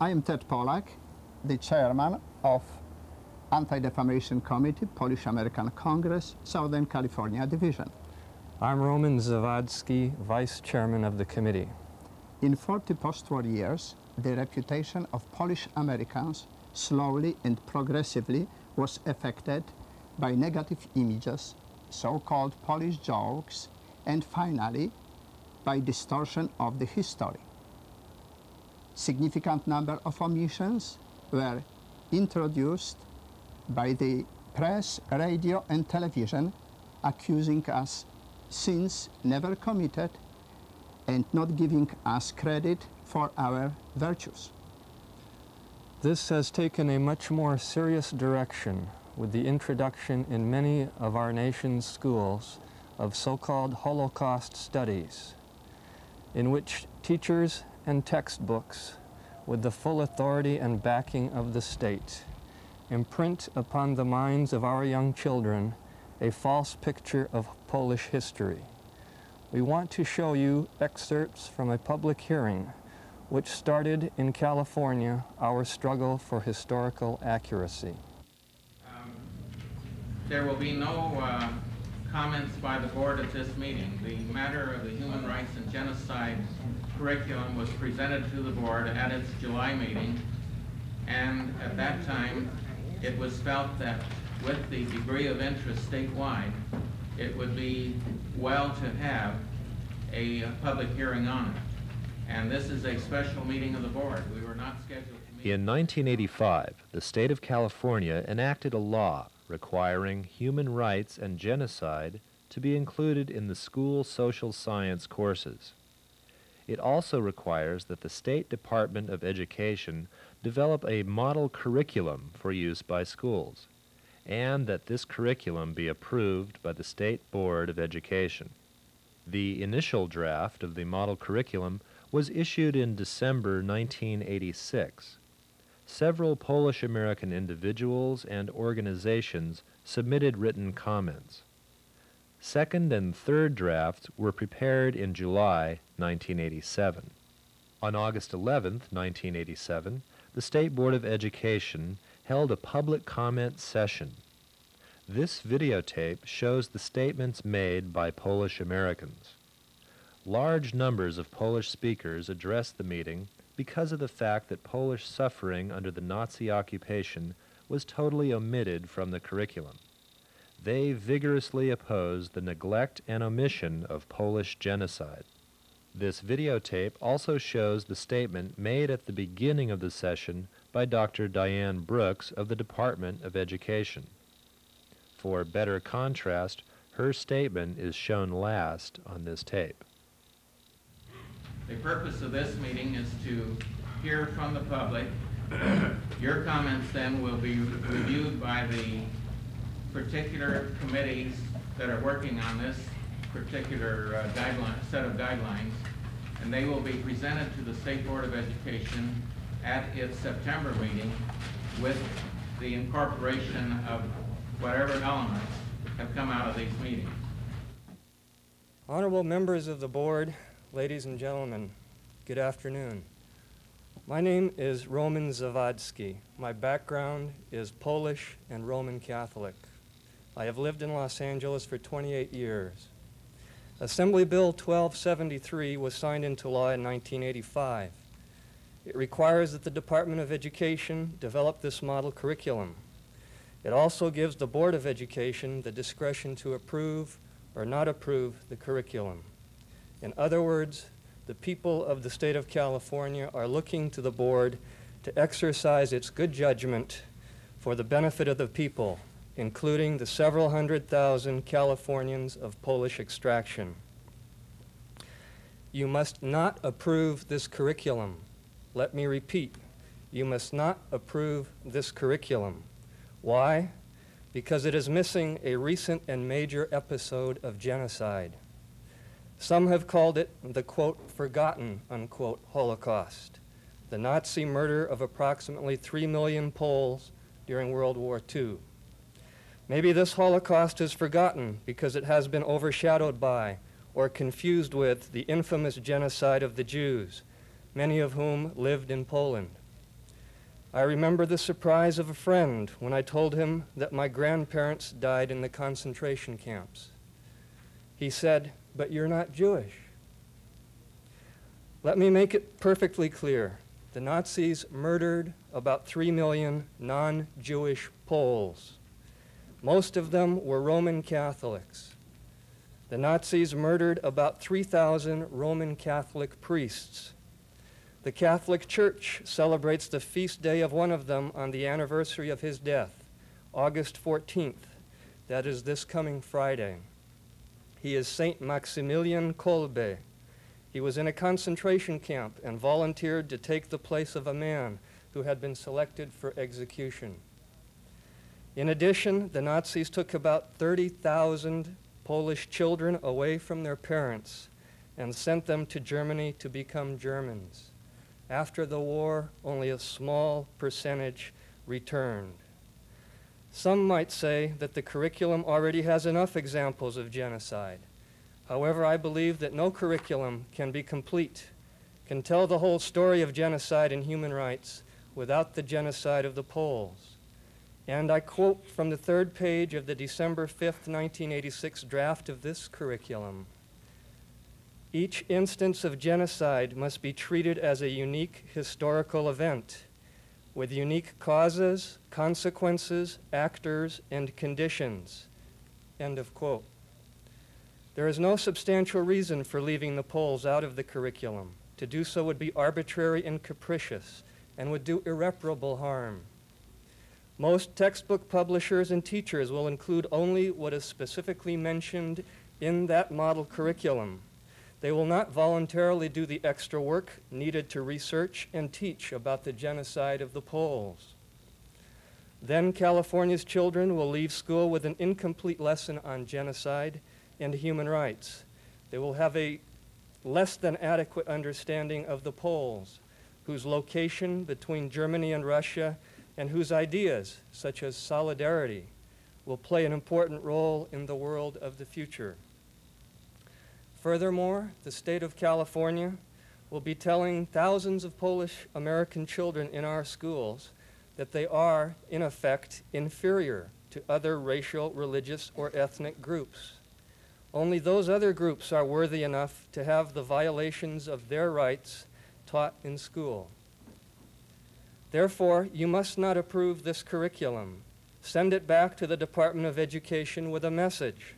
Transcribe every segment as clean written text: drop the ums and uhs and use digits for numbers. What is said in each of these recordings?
I am Ted Polak, the chairman of Anti-Defamation Committee, Polish American Congress, Southern California Division. I'm Roman Zawadzki, vice chairman of the committee. In 40 post-war years, the reputation of Polish Americans slowly and progressively was affected by negative images, so-called Polish jokes, and finally by distortion of the history. Significant number of omissions were introduced by the press, radio, and television, accusing us sins never committed and not giving us credit for our virtues. This has taken a much more serious direction with the introduction in many of our nation's schools of so-called Holocaust studies, in which teachers and textbooks, with the full authority and backing of the state, imprint upon the minds of our young children a false picture of Polish history. We want to show you excerpts from a public hearing which started in California our struggle for historical accuracy. There will be no comments by the board at this meeting. The matter of the human rights and genocide curriculum was presented to the board at its July meeting, and at that time it was felt that with the degree of interest statewide, it would be well to have a public hearing on it. And this is a special meeting of the board. We were not scheduled to meet. In 1985, the state of California enacted a law requiring human rights and genocide to be included in the school social science courses. It also requires that the State Department of Education develop a model curriculum for use by schools, and that this curriculum be approved by the State Board of Education. The initial draft of the model curriculum was issued in December 1986. Several Polish American individuals and organizations submitted written comments. Second and third drafts were prepared in July 1987. On August 11, 1987, the State Board of Education held a public comment session. This videotape shows the statements made by Polish Americans. Large numbers of Polish speakers addressed the meeting because of the fact that Polish suffering under the Nazi occupation was totally omitted from the curriculum. They vigorously opposed the neglect and omission of Polish genocide. This videotape also shows the statement made at the beginning of the session by Dr. Diane Brooks of the Department of Education. For better contrast, her statement is shown last on this tape. The purpose of this meeting is to hear from the public. Your comments then will be reviewed by the particular committees that are working on this particular set of guidelines, and they will be presented to the State Board of Education at its September meeting with the incorporation of whatever elements have come out of these meetings. Honorable members of the board, ladies and gentlemen, good afternoon. My name is Roman Zawadzki. My background is Polish and Roman Catholic. I have lived in Los Angeles for 28 years. Assembly Bill 1273 was signed into law in 1985. It requires that the Department of Education develop this model curriculum. It also gives the Board of Education the discretion to approve or not approve the curriculum. In other words, the people of the state of California are looking to the board to exercise its good judgment for the benefit of the people, including the several 100,000 Californians of Polish extraction. You must not approve this curriculum. Let me repeat, you must not approve this curriculum. Why? Because it is missing a recent and major episode of genocide. Some have called it the, quote, forgotten, unquote, Holocaust, the Nazi murder of approximately 3 million Poles during World War II. Maybe this Holocaust is forgotten because it has been overshadowed by or confused with the infamous genocide of the Jews, many of whom lived in Poland. I remember the surprise of a friend when I told him that my grandparents died in the concentration camps. He said, "But you're not Jewish." Let me make it perfectly clear. The Nazis murdered about 3 million non-Jewish Poles. Most of them were Roman Catholics. The Nazis murdered about 3,000 Roman Catholic priests. The Catholic Church celebrates the feast day of one of them on the anniversary of his death, August 14th. That is this coming Friday. He is Saint Maximilian Kolbe. He was in a concentration camp and volunteered to take the place of a man who had been selected for execution. In addition, the Nazis took about 30,000 Polish children away from their parents and sent them to Germany to become Germans. After the war, only a small percentage returned. Some might say that the curriculum already has enough examples of genocide. However, I believe that no curriculum can be complete, can tell the whole story of genocide and human rights without the genocide of the Poles. And I quote from the 3rd page of the December 5th, 1986 draft of this curriculum. Each instance of genocide must be treated as a unique historical event with unique causes, consequences, actors, and conditions. End of quote. There is no substantial reason for leaving the Poles out of the curriculum. To do so would be arbitrary and capricious and would do irreparable harm. Most textbook publishers and teachers will include only what is specifically mentioned in that model curriculum. They will not voluntarily do the extra work needed to research and teach about the genocide of the Poles. Then California's children will leave school with an incomplete lesson on genocide and human rights. They will have a less than adequate understanding of the Poles, whose location between Germany and Russia and whose ideas, such as solidarity, will play an important role in the world of the future. Furthermore, the state of California will be telling thousands of Polish American children in our schools that they are, in effect, inferior to other racial, religious, or ethnic groups. Only those other groups are worthy enough to have the violations of their rights taught in school. Therefore, you must not approve this curriculum. Send it back to the Department of Education with a message.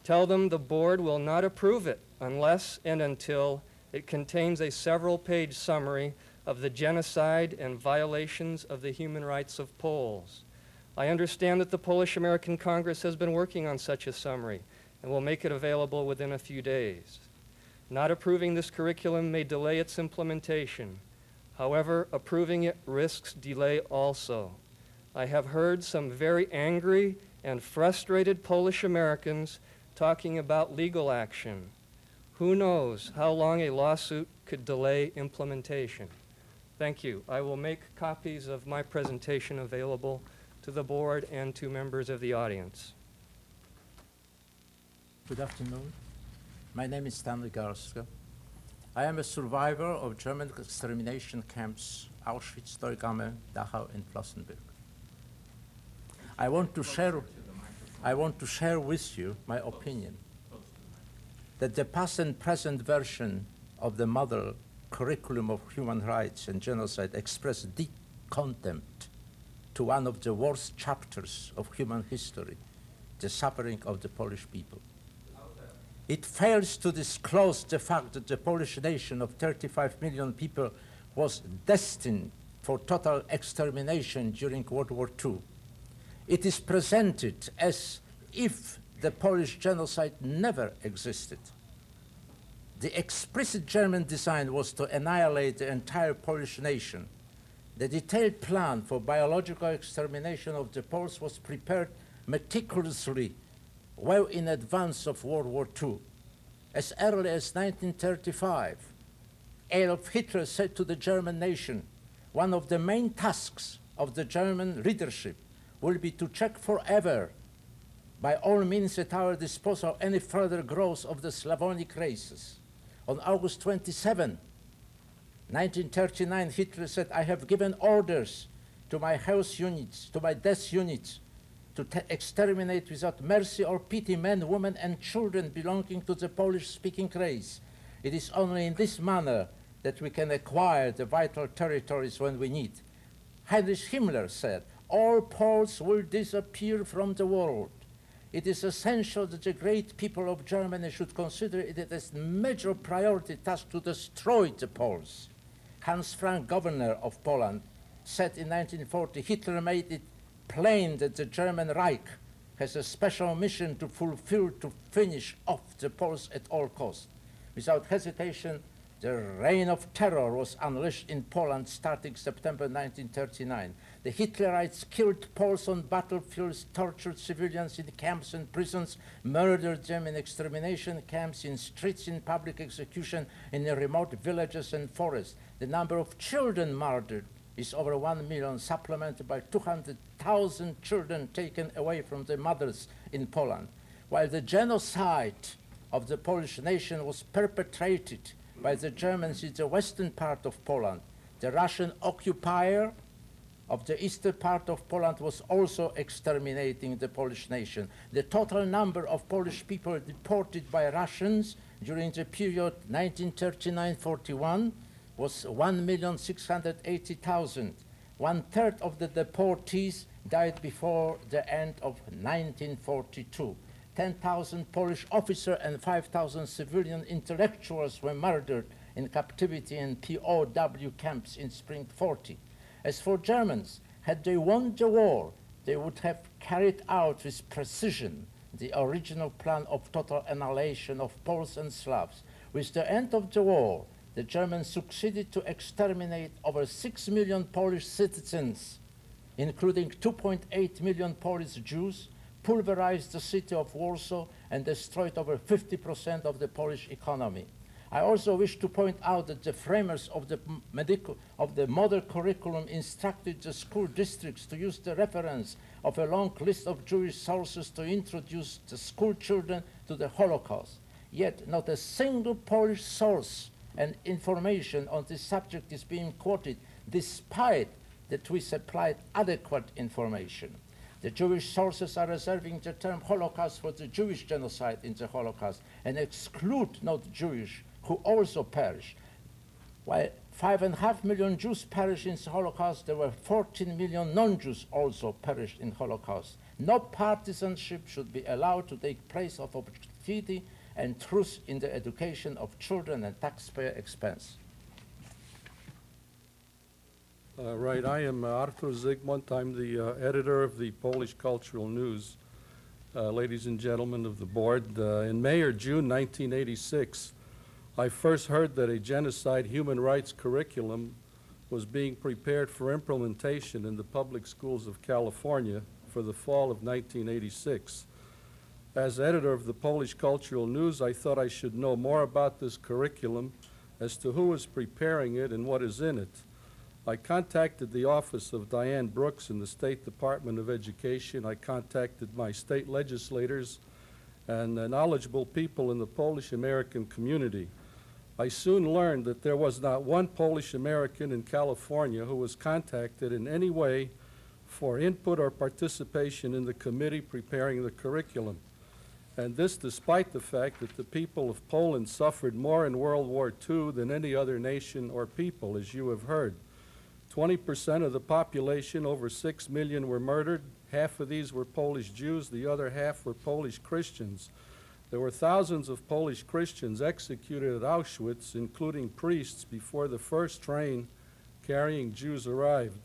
Tell them the board will not approve it unless and until it contains a several-page summary of the genocide and violations of the human rights of Poles. I understand that the Polish American Congress has been working on such a summary and will make it available within a few days. Not approving this curriculum may delay its implementation. However, approving it risks delay also. I have heard some very angry and frustrated Polish Americans talking about legal action. Who knows how long a lawsuit could delay implementation? Thank you. I will make copies of my presentation available to the board and to members of the audience. Good afternoon. My name is Stanley Garska. I am a survivor of German extermination camps Auschwitz, Neugamme, Dachau, and Flossenbürg. I want to share with you my opinion that the past and present version of the model curriculum of human rights and genocide express deep contempt to one of the worst chapters of human history, the suffering of the Polish people. It fails to disclose the fact that the Polish nation of 35 million people was destined for total extermination during World War II. It is presented as if the Polish genocide never existed. The explicit German design was to annihilate the entire Polish nation. The detailed plan for biological extermination of the Poles was prepared meticulously well in advance of World War II. As early as 1935, Adolf Hitler said to the German nation, one of the main tasks of the German leadership will be to check forever, by all means at our disposal, any further growth of the Slavonic races. On August 27, 1939, Hitler said, I have given orders to my health units, to my death units, to exterminate without mercy or pity men, women, and children belonging to the Polish-speaking race. It is only in this manner that we can acquire the vital territories when we need. Heinrich Himmler said, all Poles will disappear from the world. It is essential that the great people of Germany should consider it as a major priority task to destroy the Poles. Hans Frank, governor of Poland, said in 1940, Hitler made it plain that the German Reich has a special mission to fulfill to finish off the Poles at all costs. Without hesitation, the reign of terror was unleashed in Poland starting September 1939. The Hitlerites killed Poles on battlefields, tortured civilians in camps and prisons, murdered them in extermination camps, in streets, in public execution, in the remote villages and forests. The number of children murdered is over 1 million, supplemented by 200,000 children taken away from their mothers in Poland. While the genocide of the Polish nation was perpetrated by the Germans in the western part of Poland, the Russian occupier of the eastern part of Poland was also exterminating the Polish nation. The total number of Polish people deported by Russians during the period 1939-41 was 1,680,000. 1/3 of the deportees died before the end of 1942. 10,000 Polish officers and 5,000 civilian intellectuals were murdered in captivity in POW camps in spring 40. As for Germans, had they won the war, they would have carried out with precision the original plan of total annihilation of Poles and Slavs. With the end of the war, the Germans succeeded to exterminate over 6 million Polish citizens, including 2.8 million Polish Jews, pulverized the city of Warsaw, and destroyed over 50% of the Polish economy. I also wish to point out that the framers of the model curriculum instructed the school districts to use the reference of a long list of Jewish sources to introduce the school children to the Holocaust. Yet not a single Polish source and information on this subject is being quoted, despite that we supplied adequate information. The Jewish sources are reserving the term Holocaust for the Jewish genocide in the Holocaust and exclude not Jewish who also perished. While 5.5 million Jews perished in the Holocaust, there were 14 million non-Jews also perished in Holocaust. No partisanship should be allowed to take place of objectivity and truth in the education of children at taxpayer expense. Right, I am Artur Zygmunt. I'm the editor of the Polish Cultural News. Ladies and gentlemen of the board, in May or June 1986, I first heard that a genocide human rights curriculum was being prepared for implementation in the public schools of California for the fall of 1986. As editor of the Polish Cultural News, I thought I should know more about this curriculum as to who is preparing it and what is in it. I contacted the office of Diane Brooks in the State Department of Education. I contacted my state legislators and knowledgeable people in the Polish American community. I soon learned that there was not one Polish American in California who was contacted in any way for input or participation in the committee preparing the curriculum. And this despite the fact that the people of Poland suffered more in World War II than any other nation or people, as you have heard. 20% of the population, over 6 million, were murdered. Half of these were Polish Jews, the other half were Polish Christians. There were thousands of Polish Christians executed at Auschwitz, including priests, before the first train carrying Jews arrived.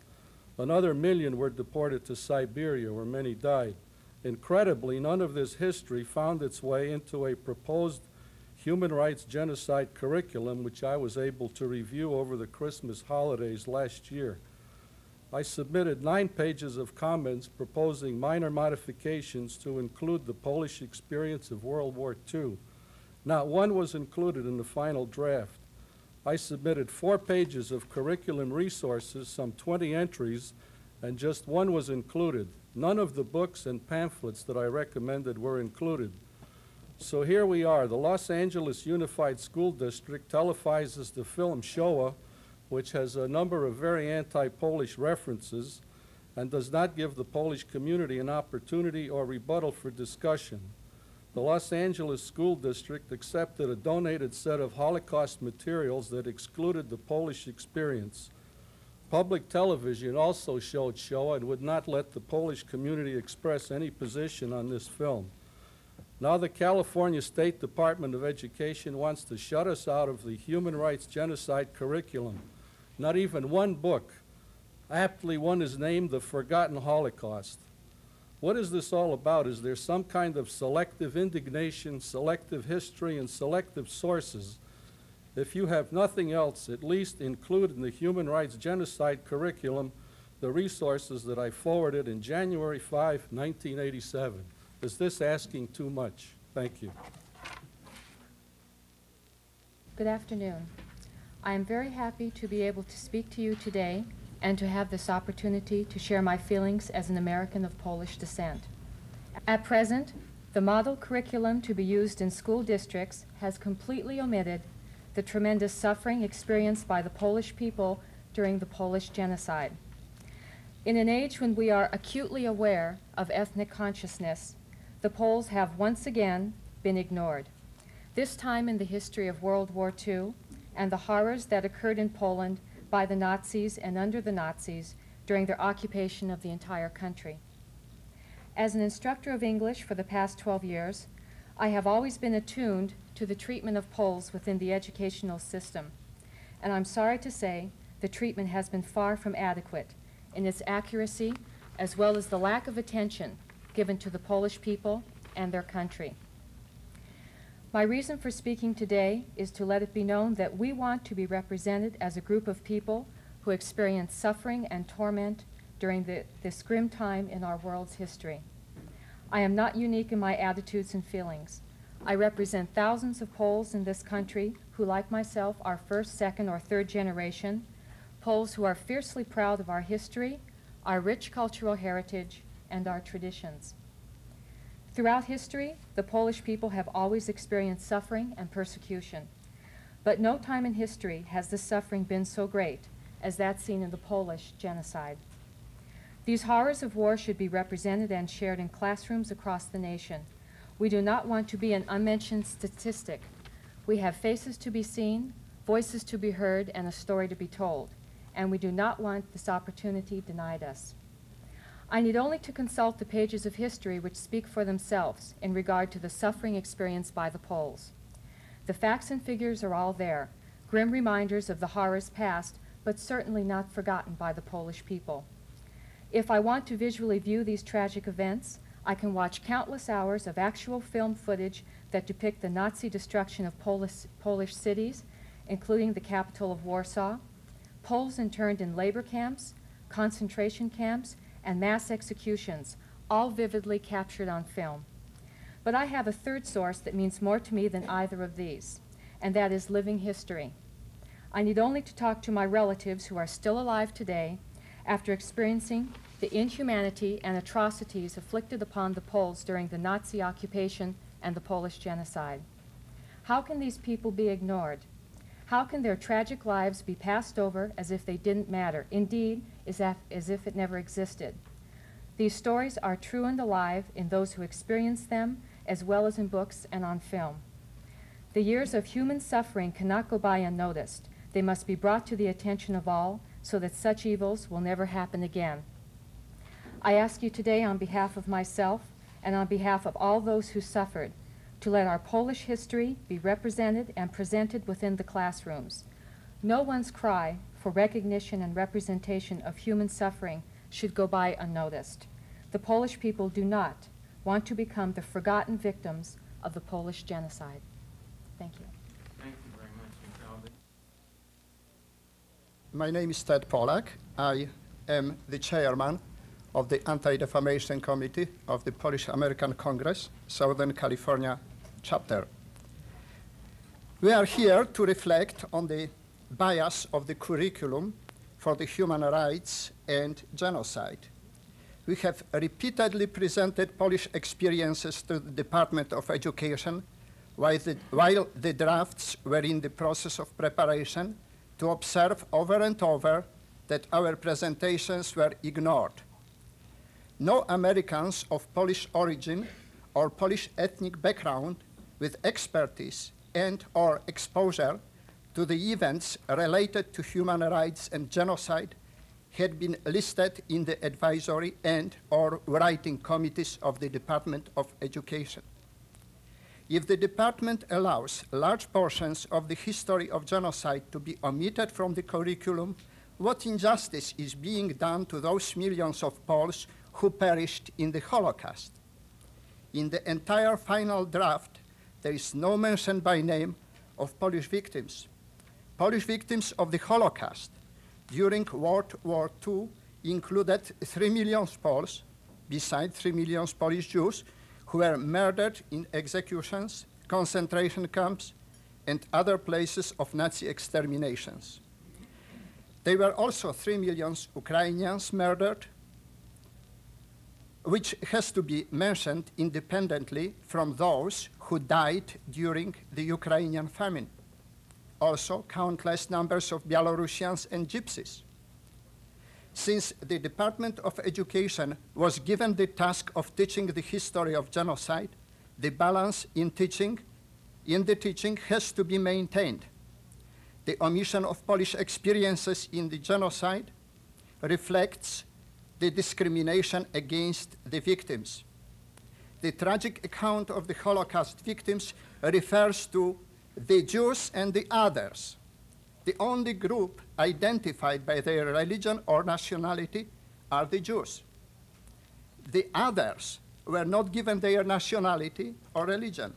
Another 1 million were deported to Siberia, where many died. Incredibly, none of this history found its way into a proposed human rights genocide curriculum, which I was able to review over the Christmas holidays last year. I submitted 9 pages of comments proposing minor modifications to include the Polish experience of World War II. Not one was included in the final draft. I submitted 4 pages of curriculum resources, some 20 entries, and just 1 was included. None of the books and pamphlets that I recommended were included. So here we are. The Los Angeles Unified School District televises the film Shoah, which has a number of very anti-Polish references. and does not give the Polish community an opportunity or rebuttal for discussion. The Los Angeles School District accepted a donated set of Holocaust materials that excluded the Polish experience. Public television also showed Shoah and would not let the Polish community express any position on this film. Now the California State Department of Education wants to shut us out of the human rights genocide curriculum. Not even one book. Aptly, one is named The Forgotten Holocaust. What is this all about? Is there some kind of selective indignation, selective history, and selective sources? If you have nothing else, at least include in the human rights genocide curriculum the resources that I forwarded in January 5, 1987. Is this asking too much? Thank you. Good afternoon. I am very happy to be able to speak to you today and to have this opportunity to share my feelings as an American of Polish descent. At present, the model curriculum to be used in school districts has completely omitted the tremendous suffering experienced by the Polish people during the Polish genocide. In an age when we are acutely aware of ethnic consciousness, the Poles have once again been ignored. This time in the history of World War II and the horrors that occurred in Poland by the Nazis and under the Nazis during their occupation of the entire country. As an instructor of English for the past 12 years, I have always been attuned to the treatment of Poles within the educational system, and I'm sorry to say the treatment has been far from adequate in its accuracy as well as the lack of attention given to the Polish people and their country. My reason for speaking today is to let it be known that we want to be represented as a group of people who experience suffering and torment during this grim time in our world's history. I am not unique in my attitudes and feelings. I represent thousands of Poles in this country who, like myself, are first, second, or third generation, Poles who are fiercely proud of our history, our rich cultural heritage, and our traditions. Throughout history, the Polish people have always experienced suffering and persecution. But no time in history has this suffering been so great as that seen in the Polish genocide. These horrors of war should be represented and shared in classrooms across the nation. We do not want to be an unmentioned statistic. We have faces to be seen, voices to be heard, and a story to be told. And we do not want this opportunity denied us. I need only to consult the pages of history which speak for themselves in regard to the suffering experienced by the Poles. The facts and figures are all there, grim reminders of the horrors past, but certainly not forgotten by the Polish people. If I want to visually view these tragic events, I can watch countless hours of actual film footage that depict the Nazi destruction of Polish cities, including the capital of Warsaw, Poles interned in labor camps, concentration camps, and mass executions, all vividly captured on film. But I have a third source that means more to me than either of these, and that is living history. I need only to talk to my relatives who are still alive today after experiencing the inhumanity and atrocities inflicted upon the Poles during the Nazi occupation and the Polish genocide. How can these people be ignored? How can their tragic lives be passed over as if they didn't matter, indeed, as if it never existed? These stories are true and alive in those who experience them, as well as in books and on film. The years of human suffering cannot go by unnoticed. They must be brought to the attention of all so that such evils will never happen again. I ask you today on behalf of myself and on behalf of all those who suffered to let our Polish history be represented and presented within the classrooms. No one's cry for recognition and representation of human suffering should go by unnoticed. The Polish people do not want to become the forgotten victims of the Polish genocide. Thank you. Thank you very much, Ms. Albee. My name is Ted Polak. I am the chairman of the Anti-Defamation Committee of the Polish American Congress, Southern California chapter. We are here to reflect on the bias of the curriculum for the human rights and genocide. We have repeatedly presented Polish experiences to the Department of Education while the drafts were in the process of preparation, to observe over and over that our presentations were ignored No Americans of Polish origin or Polish ethnic background with expertise and or exposure to the events related to human rights and genocide had been listed in the advisory and or writing committees of the Department of Education. If the department allows large portions of the history of genocide to be omitted from the curriculum, what injustice is being done to those millions of Poles who perished in the Holocaust? In the entire final draft, there is no mention by name of Polish victims. Polish victims of the Holocaust during World War II included 3 million Poles, besides 3 million Polish Jews, who were murdered in executions, concentration camps, and other places of Nazi exterminations. There were also 3 million Ukrainians murdered, which has to be mentioned independently from those who died during the Ukrainian famine. Also, countless numbers of Belarusians and Gypsies. Since the Department of Education was given the task of teaching the history of genocide, the balance in the teaching has to be maintained. The omission of Polish experiences in the genocide reflects the discrimination against the victims. The tragic account of the Holocaust victims refers to the Jews and the others. The only group identified by their religion or nationality are the Jews. The others were not given their nationality or religion.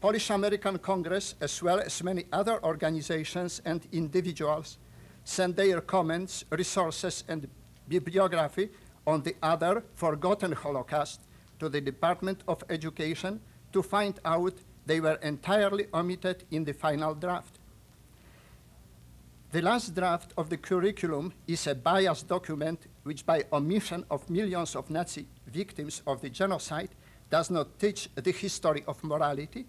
Polish American Congress, as well as many other organizations and individuals, sent their comments, resources, and bibliography on the other forgotten Holocaust to the Department of Education to find out they were entirely omitted in the final draft. The last draft of the curriculum is a biased document which, by omission of millions of Nazi victims of the genocide, does not teach the history of morality,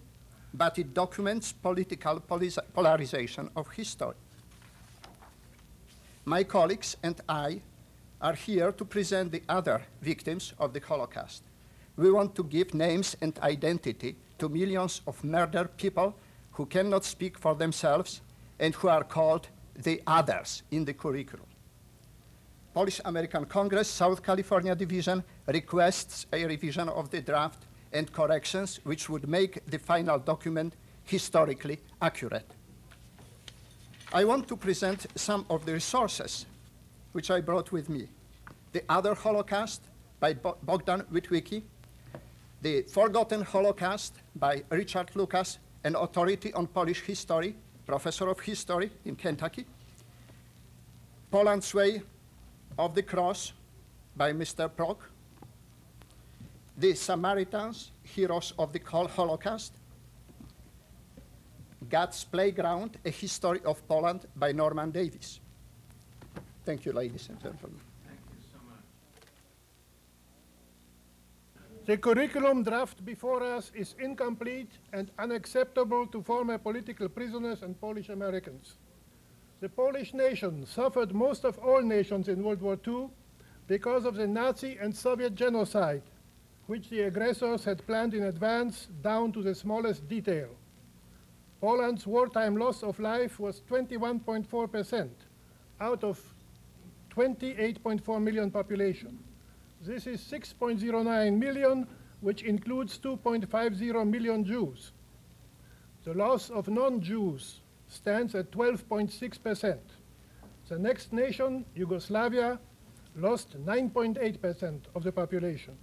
but it documents political polarization of history. My colleagues and I are here to present the other victims of the Holocaust. We want to give names and identity to millions of murdered people who cannot speak for themselves and who are called the others in the curriculum. Polish American Congress, South California Division requests a revision of the draft and corrections which would make the final document historically accurate. I want to present some of the resources which I brought with me. The Other Holocaust by Bogdan Witwicki, The Forgotten Holocaust by Richard Lucas, an authority on Polish history, professor of history in Kentucky. Poland's Way of the Cross by Mr. Prock. The Samaritans, Heroes of the Holocaust. God's Playground, A History of Poland by Norman Davies. Thank you, ladies and gentlemen. Thank you so much. The curriculum draft before us is incomplete and unacceptable to former political prisoners and Polish Americans. The Polish nation suffered most of all nations in World War II because of the Nazi and Soviet genocide, which the aggressors had planned in advance down to the smallest detail. Poland's wartime loss of life was 21.4% out of 28.4 million population. This is 6.09 million, which includes 2.50 million Jews. The loss of non-Jews stands at 12.6%. The next nation, Yugoslavia, lost 9.8% of the population.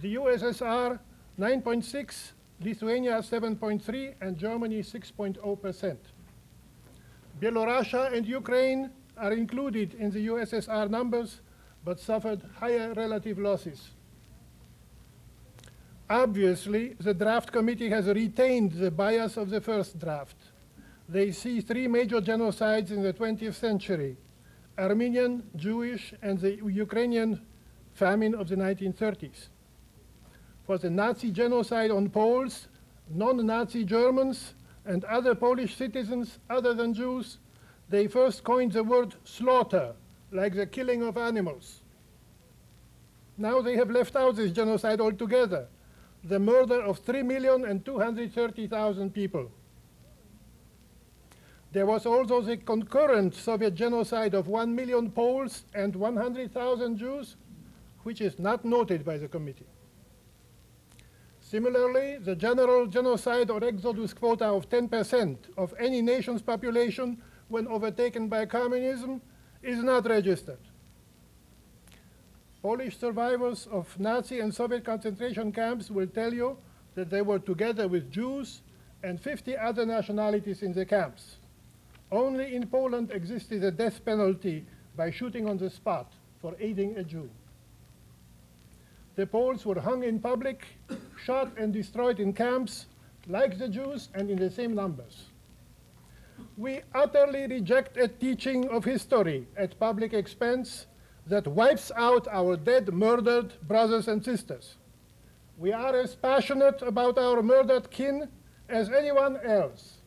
The USSR, 9.6%, Lithuania, 7.3%, and Germany, 6.0%. Belarus and Ukraine are included in the USSR numbers, but suffered higher relative losses. Obviously, the draft committee has retained the bias of the first draft. They see three major genocides in the 20th century: Armenian, Jewish, and the Ukrainian famine of the 1930s. For the Nazi genocide on Poles, non-Nazi Germans, and other Polish citizens other than Jews, they first coined the word slaughter, like the killing of animals. Now they have left out this genocide altogether, the murder of 3,230,000 people. There was also the concurrent Soviet genocide of 1 million Poles and 100,000 Jews, which is not noted by the committee. Similarly, the general genocide or exodus quota of 10% of any nation's population when overtaken by communism is not registered. Polish survivors of Nazi and Soviet concentration camps will tell you that they were together with Jews and 50 other nationalities in the camps. Only in Poland existed a death penalty by shooting on the spot for aiding a Jew. The Poles were hung in public, shot and destroyed in camps, like the Jews, and in the same numbers. We utterly reject a teaching of history at public expense that wipes out our dead, murdered brothers and sisters. We are as passionate about our murdered kin as anyone else,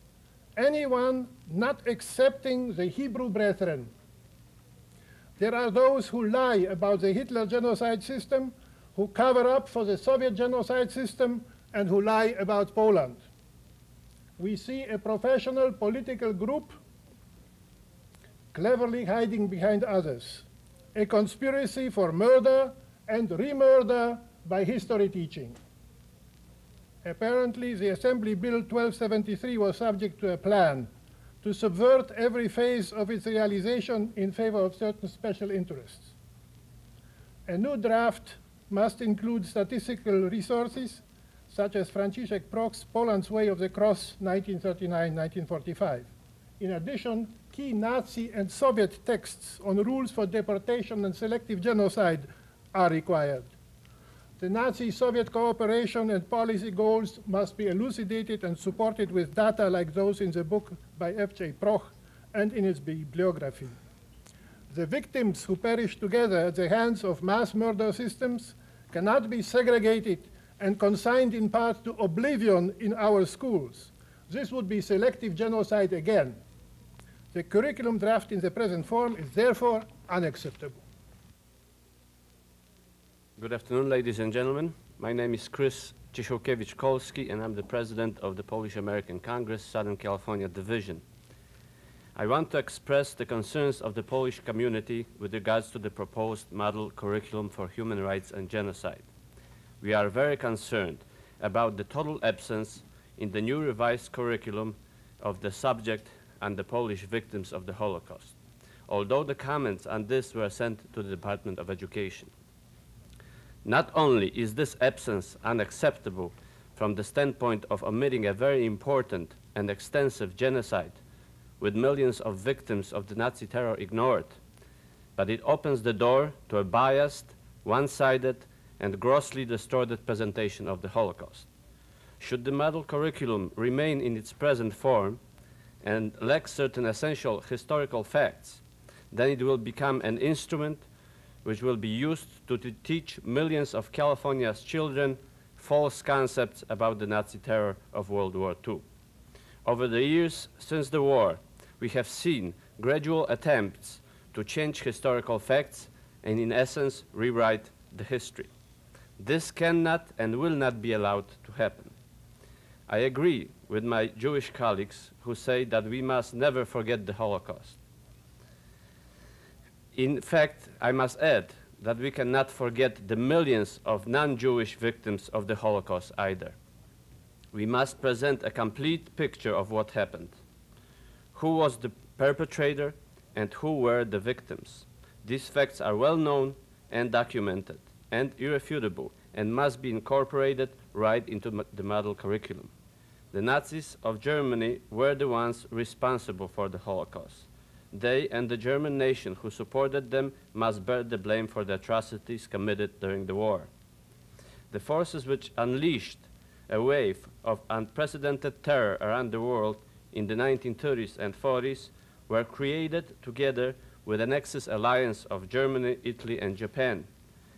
anyone not accepting the Hebrew brethren. There are those who lie about the Hitler genocide system, who cover up for the Soviet genocide system, and who lie about Poland. We see a professional political group cleverly hiding behind others, a conspiracy for murder and re-murder by history teaching. Apparently, the Assembly Bill 1273 was subject to a plan to subvert every phase of its realization in favor of certain special interests. A new draft must include statistical resources, such as Franciszek Proch's Poland's Way of the Cross, 1939-1945. In addition, key Nazi and Soviet texts on rules for deportation and selective genocide are required. The Nazi-Soviet cooperation and policy goals must be elucidated and supported with data like those in the book by F.J. Proch and in its bibliography. The victims who perished together at the hands of mass murder systems cannot be segregated and consigned in part to oblivion in our schools. This would be selective genocide again. The curriculum draft in the present form is therefore unacceptable. Good afternoon, ladies and gentlemen. My name is Chris Ciesiłkiewicz-Kolski, and I'm the president of the Polish American Congress, Southern California Division. I want to express the concerns of the Polish community with regards to the proposed model curriculum for human rights and genocide. We are very concerned about the total absence in the new revised curriculum of the subject and the Polish victims of the Holocaust, although the comments on this were sent to the Department of Education. Not only is this absence unacceptable from the standpoint of omitting a very important and extensive genocide with millions of victims of the Nazi terror ignored, but it opens the door to a biased, one-sided, and grossly distorted presentation of the Holocaust. Should the model curriculum remain in its present form and lack certain essential historical facts, then it will become an instrument which will be used to teach millions of California's children false concepts about the Nazi terror of World War II. Over the years since the war, we have seen gradual attempts to change historical facts and, in essence, rewrite the history. This cannot and will not be allowed to happen. I agree with my Jewish colleagues who say that we must never forget the Holocaust. In fact, I must add that we cannot forget the millions of non-Jewish victims of the Holocaust either. We must present a complete picture of what happened. Who was the perpetrator and who were the victims? These facts are well known and documented and irrefutable and must be incorporated right into the model curriculum. The Nazis of Germany were the ones responsible for the Holocaust. They and the German nation who supported them must bear the blame for the atrocities committed during the war. The forces which unleashed a wave of unprecedented terror around the world in the 1930s and 40s were created together with an Axis alliance of Germany, Italy, and Japan,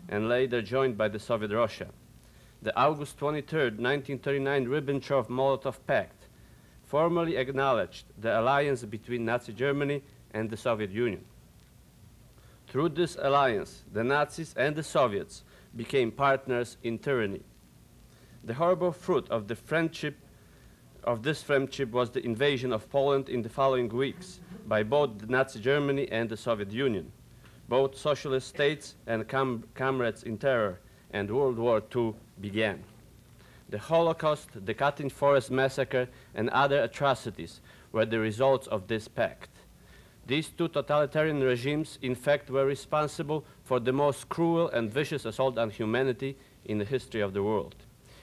and later joined by the Soviet Russia. The August 23, 1939 Ribbentrop-Molotov Pact formally acknowledged the alliance between Nazi Germany and the Soviet Union. Through this alliance, the Nazis and the Soviets became partners in tyranny. The horrible fruit of this friendship was the invasion of Poland in the following weeks by both the Nazi Germany and the Soviet Union, both socialist states and comrades in terror, and World War II began. The Holocaust, the Katyn Forest massacre, and other atrocities were the results of this pact. These two totalitarian regimes, in fact, were responsible for the most cruel and vicious assault on humanity in the history of the world.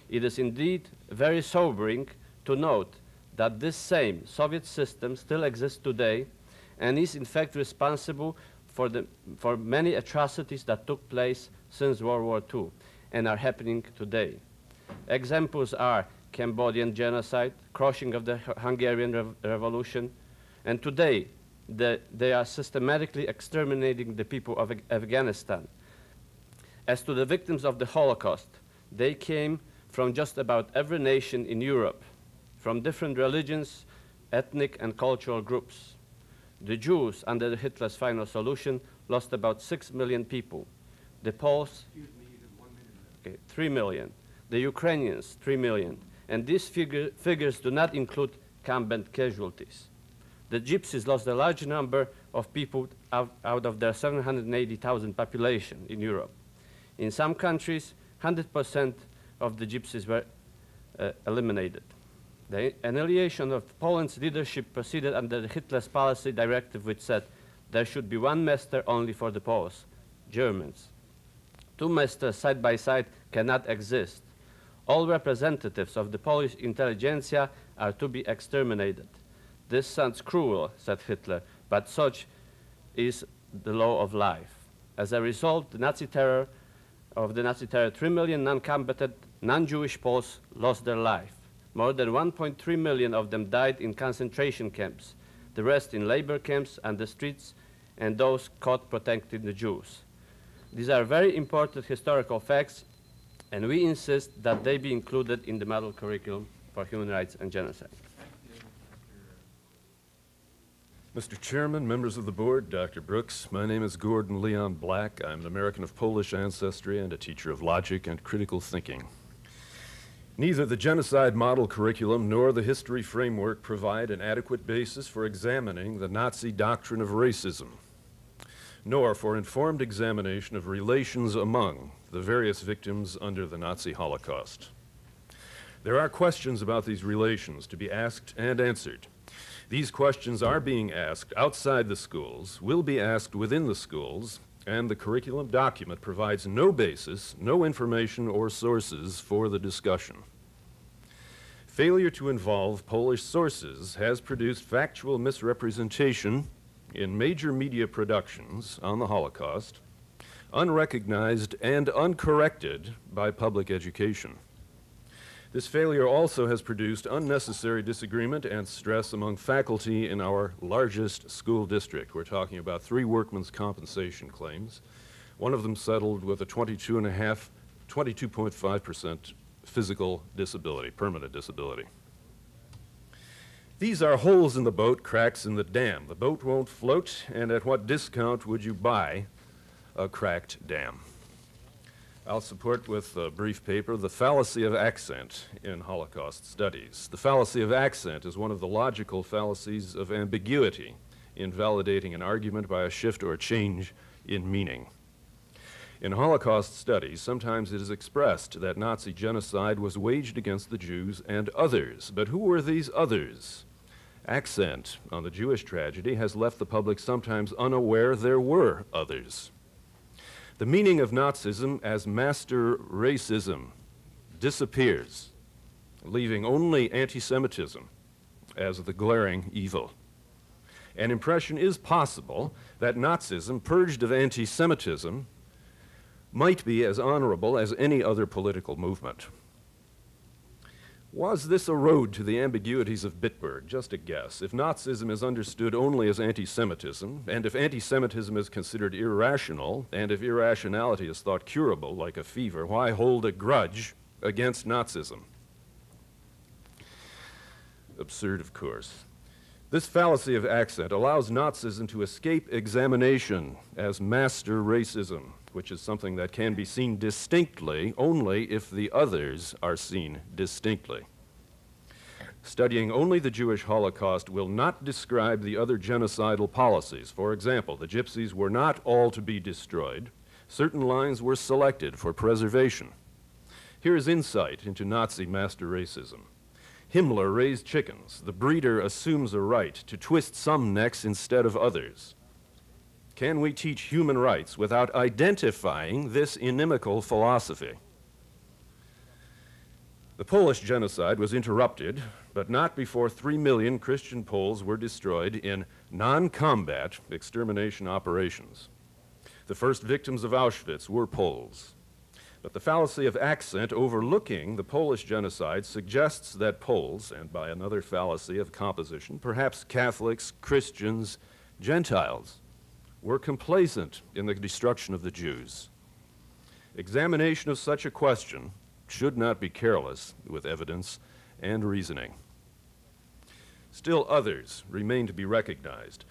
It is indeed very sobering to note that this same Soviet system still exists today and is in fact responsible for many atrocities that took place since World War II and are happening today. Examples are Cambodian genocide, crushing of the Hungarian Revolution, and today they are systematically exterminating the people of Afghanistan. As to the victims of the Holocaust, they came from just about every nation in Europe, from different religions, ethnic and cultural groups. The Jews, under Hitler's final solution, lost about 6 million people. The Poles, 3 million. The Ukrainians, 3 million. And these figures do not include combat casualties. The Gypsies lost a large number of people out of their 780,000 population in Europe. In some countries, 100% of the Gypsies were eliminated. The annihilation of Poland's leadership proceeded under Hitler's policy directive, which said there should be one master only for the Poles, Germans. Two masters side by side cannot exist. All representatives of the Polish intelligentsia are to be exterminated. This sounds cruel, said Hitler, but such is the law of life. As a result, the Nazi terror, 3 million non-combatant, non-Jewish Poles lost their life. More than 1.3 million of them died in concentration camps, the rest in labor camps and the streets, and those caught protecting the Jews. These are very important historical facts, and we insist that they be included in the model curriculum for human rights and genocide. Mr. Chairman, members of the board, Dr. Brooks, my name is Gordon Leon Black. I'm an American of Polish ancestry and a teacher of logic and critical thinking. Neither the genocide model curriculum nor the history framework provide an adequate basis for examining the Nazi doctrine of racism, nor for informed examination of relations among the various victims under the Nazi Holocaust. There are questions about these relations to be asked and answered. These questions are being asked outside the schools, will be asked within the schools, and the curriculum document provides no basis, no information or sources for the discussion. Failure to involve Polish sources has produced factual misrepresentation in major media productions on the Holocaust, unrecognized and uncorrected by public education. This failure also has produced unnecessary disagreement and stress among faculty in our largest school district. We're talking about 3 workmen's compensation claims. One of them settled with a 22.5% physical disability, permanent disability. These are holes in the boat, cracks in the dam. The boat won't float, and at what discount would you buy a cracked dam? I'll support with a brief paper the fallacy of accent in Holocaust studies. The fallacy of accent is one of the logical fallacies of ambiguity in validating an argument by a shift or change in meaning. In Holocaust studies, sometimes it is expressed that Nazi genocide was waged against the Jews and others. But who were these others? Accent on the Jewish tragedy has left the public sometimes unaware there were others. The meaning of Nazism as master racism disappears, leaving only anti-Semitism as the glaring evil. An impression is possible that Nazism, purged of anti-Semitism, might be as honorable as any other political movement. Was this a road to the ambiguities of Bitburg? Just a guess. If Nazism is understood only as anti-Semitism, and if anti-Semitism is considered irrational, and if irrationality is thought curable like a fever, why hold a grudge against Nazism? Absurd, of course. This fallacy of accent allows Nazism to escape examination as master racism. which is something that can be seen distinctly only if the others are seen distinctly. Studying only the Jewish Holocaust will not describe the other genocidal policies. For example, the Gypsies were not all to be destroyed. Certain lines were selected for preservation. Here is insight into Nazi master racism. Himmler raised chickens. The breeder assumes a right to twist some necks instead of others. Can we teach human rights without identifying this inimical philosophy? The Polish genocide was interrupted, but not before 3 million Christian Poles were destroyed in non-combat extermination operations. The first victims of Auschwitz were Poles. But the fallacy of accent overlooking the Polish genocide suggests that Poles, and by another fallacy of composition, perhaps Catholics, Christians, Gentiles, were complacent in the destruction of the Jews. Examination of such a question should not be careless with evidence and reasoning. Still others remain to be recognized.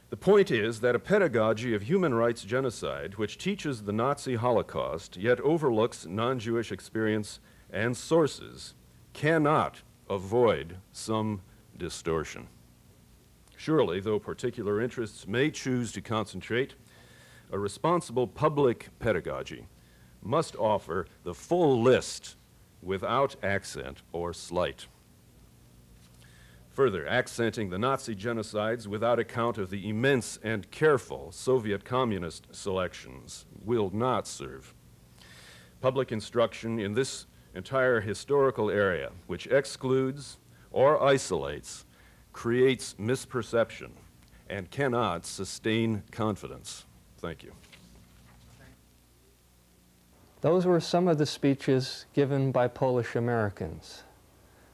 The point is that a pedagogy of human rights genocide which teaches the Nazi Holocaust yet overlooks non-Jewish experience and sources cannot avoid some distortion. Surely, though particular interests may choose to concentrate, a responsible public pedagogy must offer the full list without accent or slight. Further, accenting the Nazi genocides without account of the immense and careful Soviet communist selections will not serve. Public instruction in this entire historical area, which excludes or isolates, creates misperception and cannot sustain confidence. Thank you. Those were some of the speeches given by Polish Americans.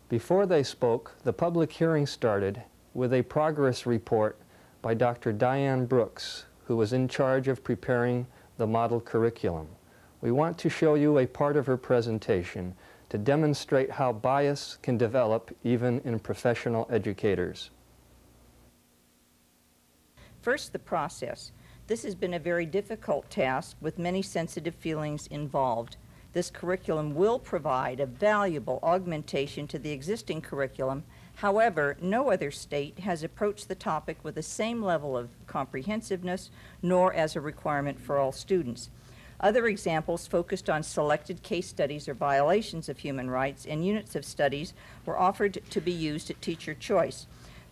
Before they spoke, the public hearing started with a progress report by Dr. Diane Brooks, who was in charge of preparing the model curriculum. We want to show you a part of her presentation to demonstrate how bias can develop even in professional educators. First, the process. This has been a very difficult task with many sensitive feelings involved. This curriculum will provide a valuable augmentation to the existing curriculum. However, no other state has approached the topic with the same level of comprehensiveness, nor as a requirement for all students. Other examples focused on selected case studies or violations of human rights, and units of studies were offered to be used at teacher choice.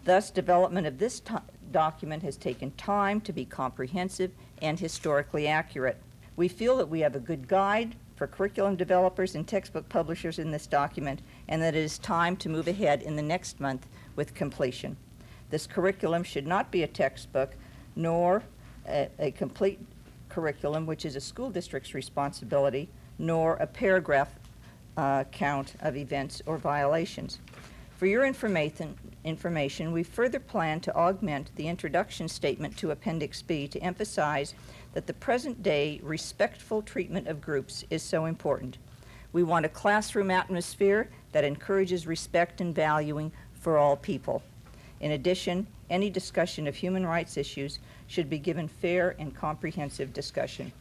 Thus, development of this document has taken time to be comprehensive and historically accurate. We feel that we have a good guide for curriculum developers and textbook publishers in this document, and that it is time to move ahead in the next month with completion. This curriculum should not be a textbook, nor a complete curriculum, which is a school district's responsibility, nor a paragraph count of events or violations. For your information, we further plan to augment the introduction statement to Appendix B to emphasize that the present-day respectful treatment of groups is so important. We want a classroom atmosphere that encourages respect and valuing for all people. In addition, any discussion of human rights issues should be given fair and comprehensive discussion.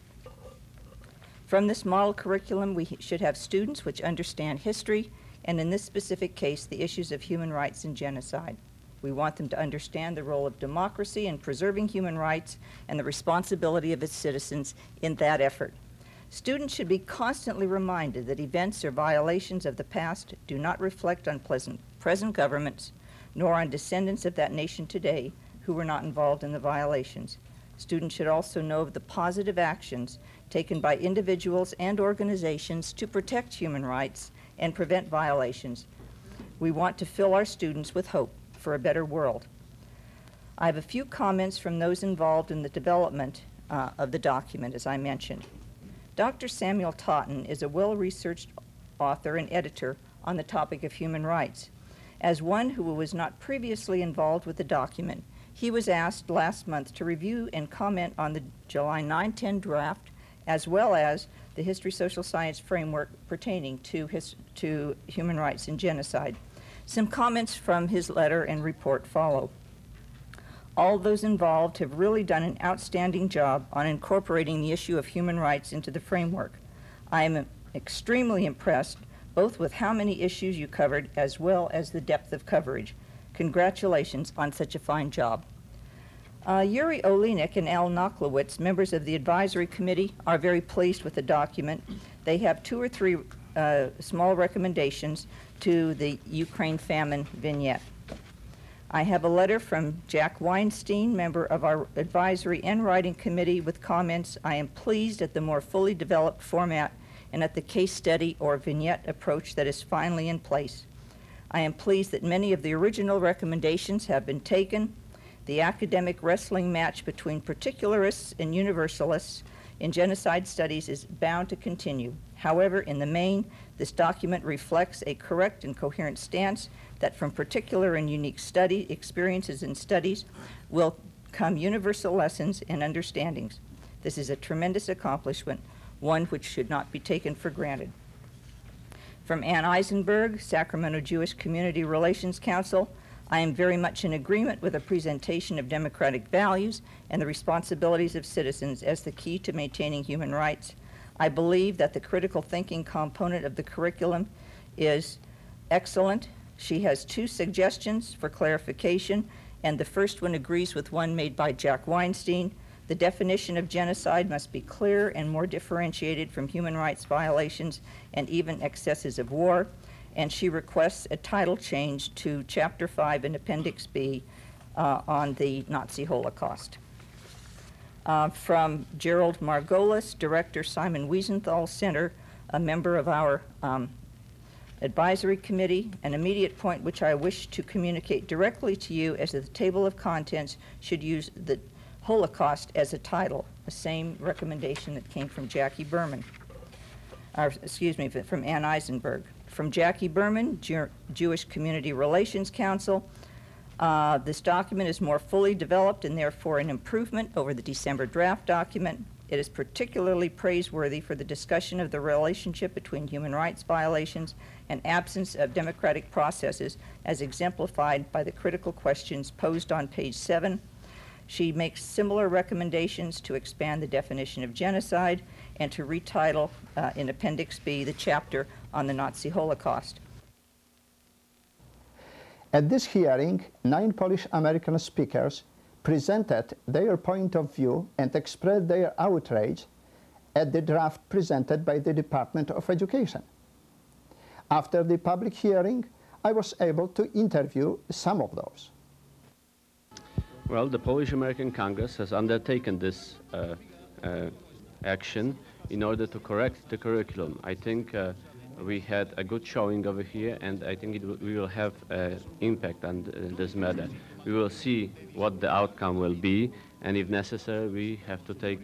From this model curriculum, we should have students which understand history, and in this specific case, the issues of human rights and genocide. We want them to understand the role of democracy in preserving human rights and the responsibility of its citizens in that effort. Students should be constantly reminded that events or violations of the past do not reflect on present governments, nor on descendants of that nation today who were not involved in the violations. Students should also know of the positive actions taken by individuals and organizations to protect human rights and prevent violations. We want to fill our students with hope for a better world. I have a few comments from those involved in the development of the document, as I mentioned. Dr. Samuel Totten is a well-researched author and editor on the topic of human rights. As one who was not previously involved with the document, he was asked last month to review and comment on the July 9-10 draft, as well as the history social science framework pertaining to human rights and genocide. Some comments from his letter and report follow. All those involved have really done an outstanding job on incorporating the issue of human rights into the framework. I am extremely impressed both with how many issues you covered as well as the depth of coverage. Congratulations on such a fine job. Yuri Olinik and Al Noklowitz, members of the advisory committee, are very pleased with the document. They have 2 or 3 small recommendations to the Ukraine famine vignette. I have a letter from Jack Weinstein, member of our advisory and writing committee, with comments. I am pleased at the more fully developed format and at the case study or vignette approach that is finally in place. I am pleased that many of the original recommendations have been taken. The academic wrestling match between particularists and universalists in genocide studies is bound to continue. However, in the main, this document reflects a correct and coherent stance that from particular and unique experiences and studies will come universal lessons and understandings. This is a tremendous accomplishment, one which should not be taken for granted. From Ann Eisenberg, Sacramento Jewish Community Relations Council, I am very much in agreement with a presentation of democratic values and the responsibilities of citizens as the key to maintaining human rights. I believe that the critical thinking component of the curriculum is excellent. She has 2 suggestions for clarification, and the first one agrees with one made by Jack Weinstein. The definition of genocide must be clear and more differentiated from human rights violations and even excesses of war. And she requests a title change to Chapter 5 in Appendix B on the Nazi Holocaust. From Gerald Margolis, Director Simon Wiesenthal Center, a member of our advisory committee, an immediate point which I wish to communicate directly to you as the table of contents should use the Holocaust as a title, the same recommendation that came from Jackie Berman, from Ann Eisenberg. From Jackie Berman, Jewish Community Relations Council, this document is more fully developed and therefore an improvement over the December draft document. It is particularly praiseworthy for the discussion of the relationship between human rights violations and absence of democratic processes as exemplified by the critical questions posed on page 7. She makes similar recommendations to expand the definition of genocide and to retitle in Appendix B the chapter on the Nazi Holocaust. At this hearing, 9 Polish-American speakers presented their point of view and expressed their outrage at the draft presented by the Department of Education. After the public hearing, I was able to interview some of those. Well, the Polish-American Congress has undertaken this action in order to correct the curriculum. I think we had a good showing over here, and I think we will have an impact on this matter. We will see what the outcome will be, and if necessary, we have to take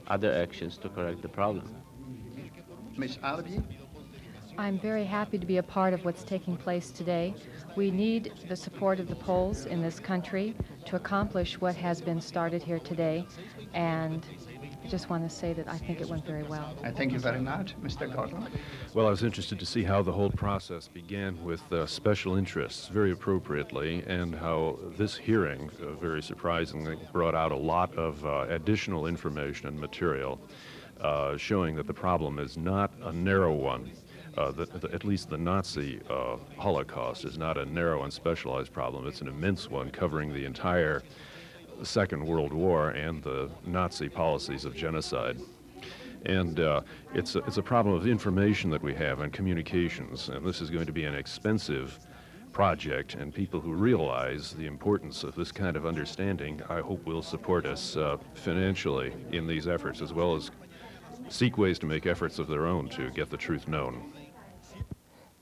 other actions to correct the problem. Ms. Albi? I'm very happy to be a part of what's taking place today. We need the support of the Poles in this country to accomplish what has been started here today, and I just want to say that I think it went very well. I thank you very much. Mr. Gordon? Well, I was interested to see how the whole process began with special interests, very appropriately, and how this hearing, very surprisingly, brought out a lot of additional information and material showing that the problem is not a narrow one. At least the Nazi Holocaust is not a narrow and specialized problem. It's an immense one covering the entire Second World War and the Nazi policies of genocide. And it's a problem of information that we have and communications, and this is going to be an expensive project, and people who realize the importance of this kind of understanding, I hope, will support us financially in these efforts, as well as seek ways to make efforts of their own to get the truth known.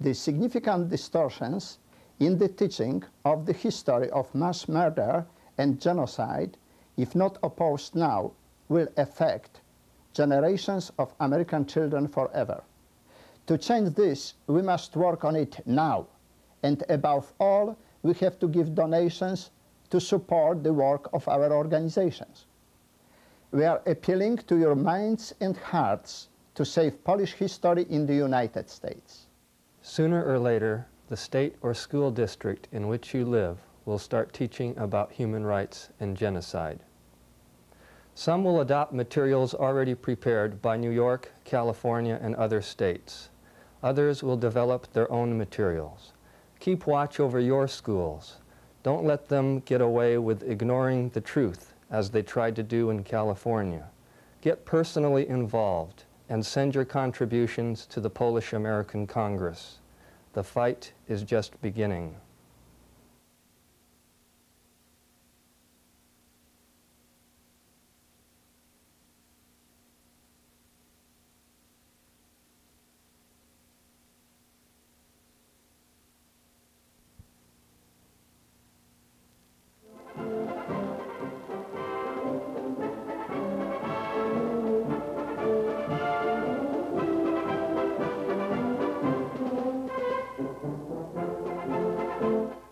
The significant distortions in the teaching of the history of mass murder and genocide, if not opposed now, will affect generations of American children forever. To change this, we must work on it now. And above all, we have to give donations to support the work of our organizations. We are appealing to your minds and hearts to save Polish history in the United States. Sooner or later, the state or school district in which you live will start teaching about human rights and genocide. Some will adopt materials already prepared by New York, California, and other states. Others will develop their own materials. Keep watch over your schools. Don't let them get away with ignoring the truth, as they tried to do in California. Get personally involved and send your contributions to the Polish-American Congress. The fight is just beginning.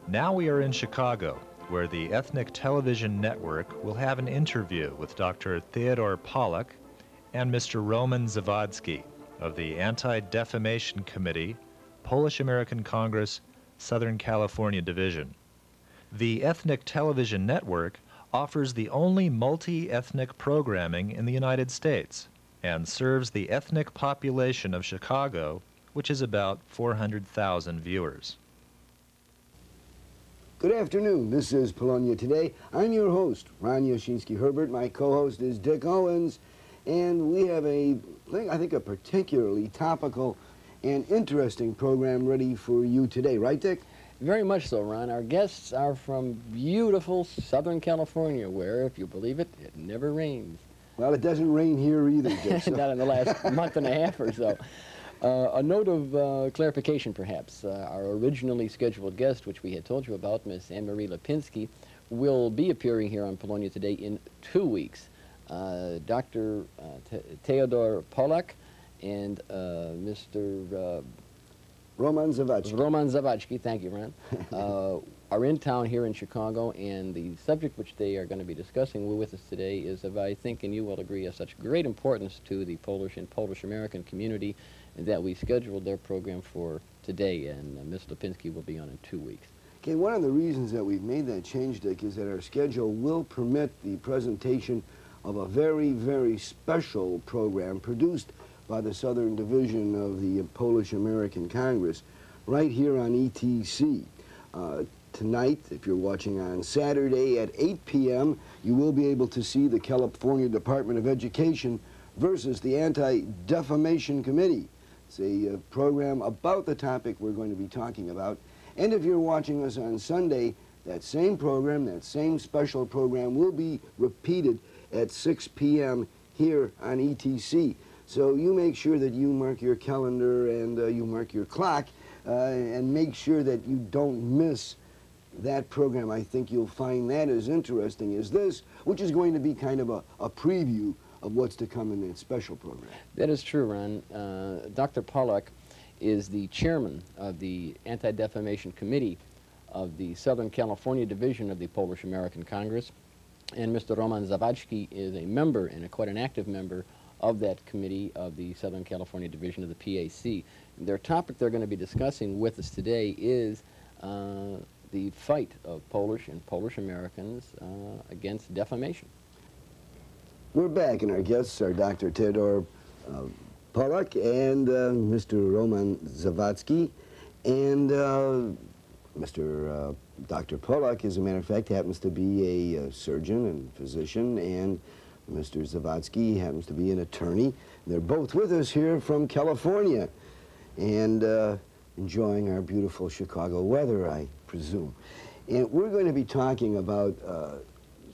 Now we are in Chicago, where the Ethnic Television Network will have an interview with Dr. Theodore Pollack and Mr. Roman Zawadzki of the Anti-Defamation Committee, Polish-American Congress, Southern California Division. The Ethnic Television Network offers the only multi-ethnic programming in the United States and serves the ethnic population of Chicago, which is about 400,000 viewers. Good afternoon. This is Polonia Today. I'm your host, Ron Yoshinsky-Herbert. My co-host is Dick Owens, and we have I think a particularly topical and interesting program ready for you today. Right, Dick? Very much so, Ron. Our guests are from beautiful Southern California, where, if you believe it, it never rains. Well, it doesn't rain here either, Dick. So. Not in the last month and a half or so. A note of clarification, perhaps. Our originally scheduled guest, which we had told you about, Miss Anne-Marie Lipinski, will be appearing here on Polonia Today in 2 weeks. Dr. Theodore Pollack and Mr. Roman Zawadzki. Roman Zawadzki, thank you, Ron, are in town here in Chicago, and the subject which they are going to be discussing with us today is of, I think, and you will agree, of such great importance to the Polish and Polish-American community that we scheduled their program for today, and Ms. Lipinski will be on in 2 weeks. Okay, one of the reasons that we've made that change, Dick, is that our schedule will permit the presentation of a very, very special program produced by the Southern Division of the Polish-American Congress right here on ETC. Tonight, if you're watching on Saturday at 8 p.m., you will be able to see the California Department of Education versus the Anti-Defamation Committee. It's a program about the topic we're going to be talking about. And if you're watching us on Sunday, that same program, that same special program will be repeated at 6 p.m. here on ETC. So you make sure that you mark your calendar and you mark your clock and make sure that you don't miss that program. I think you'll find that as interesting as this, which is going to be kind of a preview of what's to come in that special program. That is true, Ron. Dr. Pollack is the chairman of the Anti-Defamation Committee of the Southern California Division of the Polish-American Congress, and Mr. Roman Zawadzki is a member, and quite an active member, of that committee of the Southern California Division of the PAC. Their topic they're going to be discussing with us today is the fight of Polish and Polish-Americans against defamation. We're back, and our guests are Dr. Theodore Pollack and Mr. Roman Zawadzki. And Dr. Pollack, as a matter of fact, happens to be a surgeon and physician, and Mr. Zawadzki happens to be an attorney. They're both with us here from California and enjoying our beautiful Chicago weather, I presume. And we're going to be talking about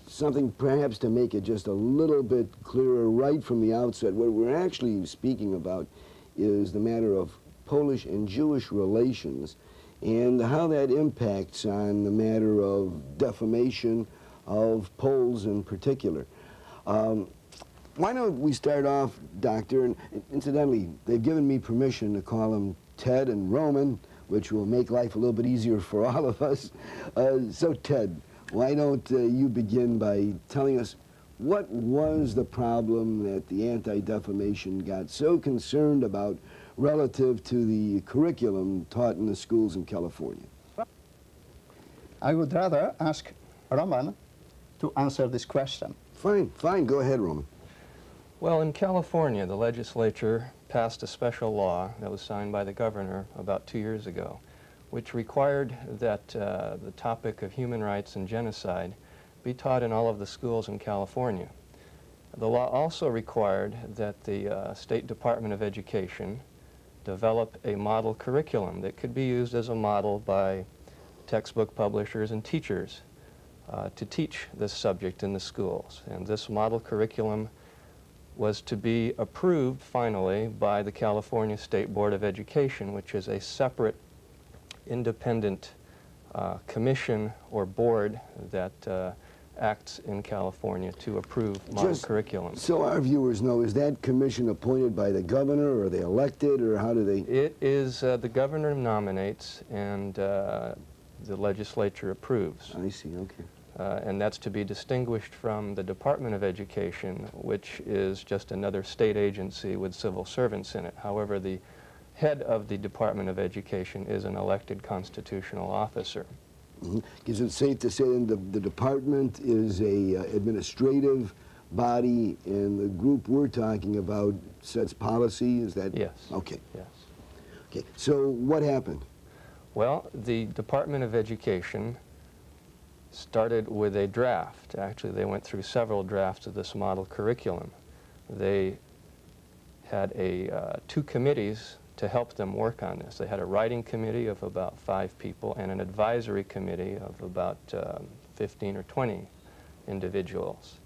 something perhaps to make it just a little bit clearer right from the outset. What we're actually speaking about is the matter of Polish and Jewish relations and how that impacts on the matter of defamation of Poles in particular. Why don't we start off, Doctor, and incidentally, they've given me permission to call them Ted and Roman, which will make life a little bit easier for all of us. So Ted, why don't you begin by telling us what was the problem that the Anti-Defamation got so concerned about relative to the curriculum taught in the schools in California? I would rather ask Roman to answer this question. Fine, fine. Go ahead, Roman. Well, in California, the legislature passed a special law that was signed by the governor about 2 years ago, which required that the topic of human rights and genocide be taught in all of the schools in California. The law also required that the State Department of Education develop a model curriculum that could be used as a model by textbook publishers and teachers to teach this subject in the schools. And this model curriculum was to be approved finally by the California State Board of Education, which is a separate independent commission or board that acts in California to approve model curriculum. So our viewers know, is that commission appointed by the governor, or are they elected, or how do they? It is the governor nominates and the legislature approves. I see, okay. And that's to be distinguished from the Department of Education, which is just another state agency with civil servants in it. However, the head of the Department of Education is an elected constitutional officer. Mm-hmm. Is it safe to say that the department is a administrative body, and the group we're talking about sets policy? Is that? Yes. Okay. Yes. Okay. So what happened? Well, the Department of Education started with a draft. Actually, they went through several drafts of this model curriculum. They had two committees to help them work on this. They had a writing committee of about 5 people and an advisory committee of about 15 or 20 individuals.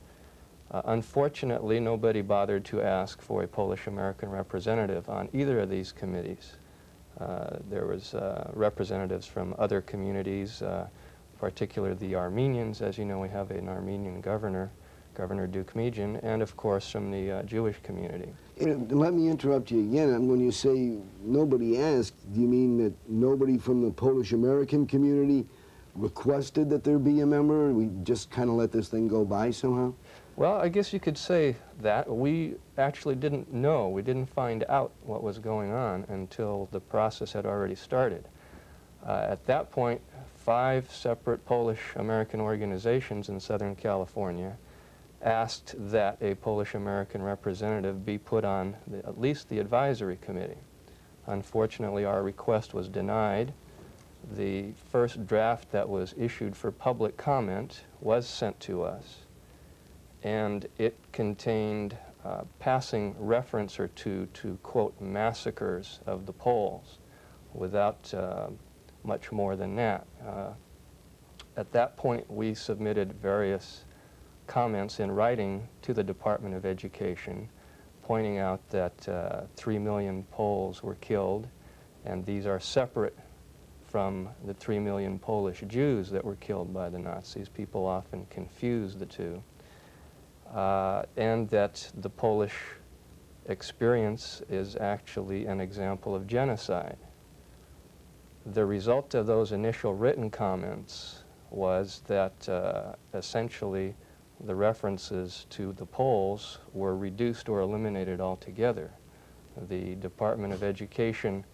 Unfortunately, nobody bothered to ask for a Polish-American representative on either of these committees. There was representatives from other communities, particularly the Armenians. As you know, we have an Armenian governor, Governor Defamation, and of course from the Jewish community. Let me interrupt you again. And when you say nobody asked, do you mean that nobody from the Polish-American community requested that there be a member, and we just kind of let this thing go by somehow? Well, I guess you could say that. We actually didn't know. We didn't find out what was going on until the process had already started. At that point, 5 separate Polish-American organizations in Southern California asked that a Polish-American representative be put on at least the advisory committee. Unfortunately, our request was denied. The first draft that was issued for public comment was sent to us, and it contained passing reference or two to, quote, massacres of the Poles, without much more than that. At that point, we submitted various comments in writing to the Department of Education, pointing out that 3 million Poles were killed, and these are separate from the 3 million Polish Jews that were killed by the Nazis. People often confuse the two. And that the Polish experience is actually an example of genocide. The result of those initial written comments was that essentially the references to the Poles were reduced or eliminated altogether. The Department of Education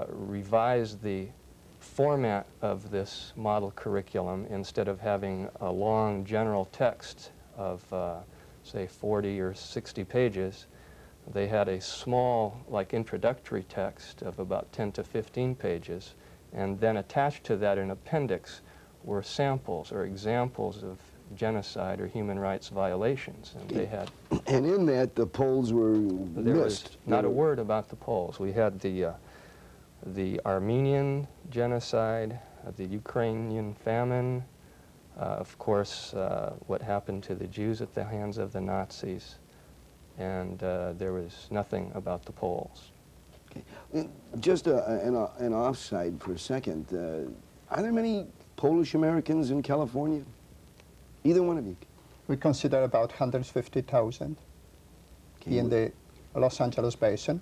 revised the format of this model curriculum. Instead of having a long general text of, say, 40 or 60 pages, they had a small, like, introductory text of about 10 to 15 pages, and then attached to that in appendix were samples or examples of genocide or human rights violations. And they had... And in that, the Poles were There was missed. not a word about the Poles. We had the Armenian genocide, the Ukrainian famine, of course, what happened to the Jews at the hands of the Nazis, and there was nothing about the Poles. Okay. Just an offside for a second. Are there many Polish Americans in California? Either one of you? We consider about 150,000 in the Los Angeles basin,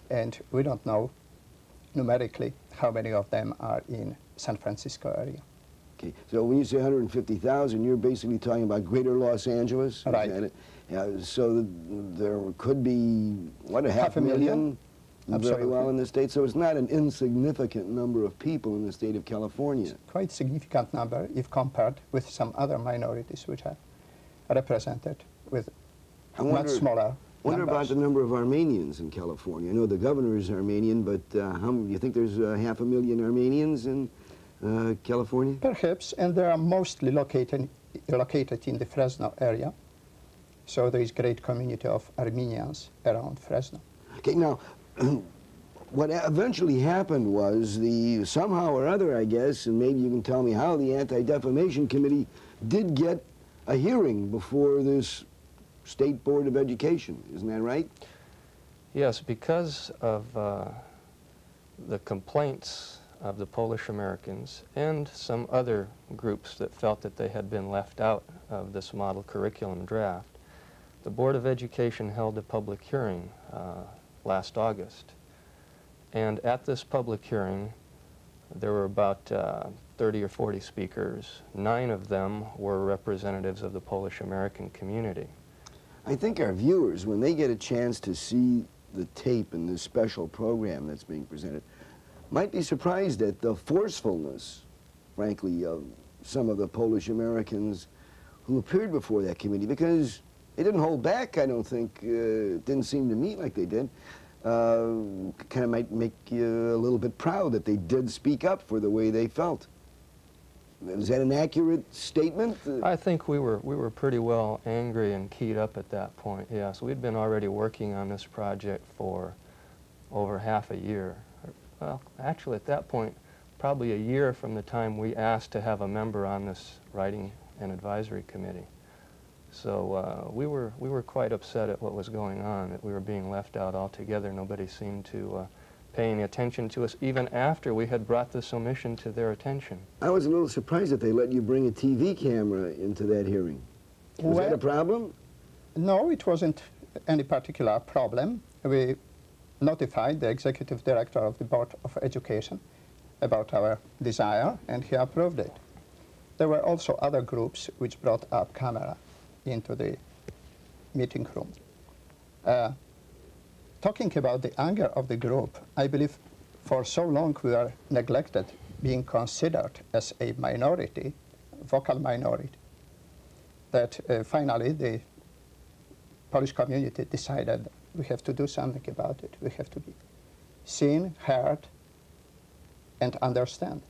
and we don't know numerically how many of them are in San Francisco area. Okay, so when you say 150,000, you're basically talking about greater Los Angeles? Right. Is that it? Yeah, so there could be, what, a half a million? very well in the state, so it's not an insignificant number of people in the state of California. Quite significant number if compared with some other minorities which are represented with much smaller wonder numbers. about the number of Armenians in California. I know the governor is Armenian, but do you think there's 500,000 Armenians in California? Perhaps, and they are mostly located in the Fresno area. So there is great community of Armenians around Fresno. Okay, now, what eventually happened was somehow or other, I guess, and maybe you can tell me how, the Anti-Defamation Committee did get a hearing before this State Board of Education. Isn't that right? Yes, because of the complaints of the Polish Americans and some other groups that felt that they had been left out of this model curriculum draft, the Board of Education held a public hearing last August. And at this public hearing, there were about 30 or 40 speakers. 9 of them were representatives of the Polish American community. I think our viewers, when they get a chance to see the tape in this special program that's being presented, might be surprised at the forcefulness, frankly, of some of the Polish Americans who appeared before that committee, because they didn't hold back, I don't think. It didn't seem to me like they did. Kind of might make you a little bit proud that they did speak up for the way they felt. Is that an accurate statement? I think we were pretty well angry and keyed up at that point, yes. We'd been already working on this project for over half a year. Well, actually at that point, probably a year from the time we asked to have a member on this writing and advisory committee. So we were quite upset at what was going on, that we were being left out altogether. Nobody seemed to pay any attention to us, even after we had brought this omission to their attention. I was a little surprised that they let you bring a TV camera into that hearing. Was that a problem? No, it wasn't any particular problem. We notified the executive director of the Board of Education about our desire, and he approved it. There were also other groups which brought up camera into the meeting room. Talking about the anger of the group, I believe for so long we were neglected, being considered as a minority, vocal minority, that finally the Polish community decided we have to do something about it. We have to be seen, heard, and understood.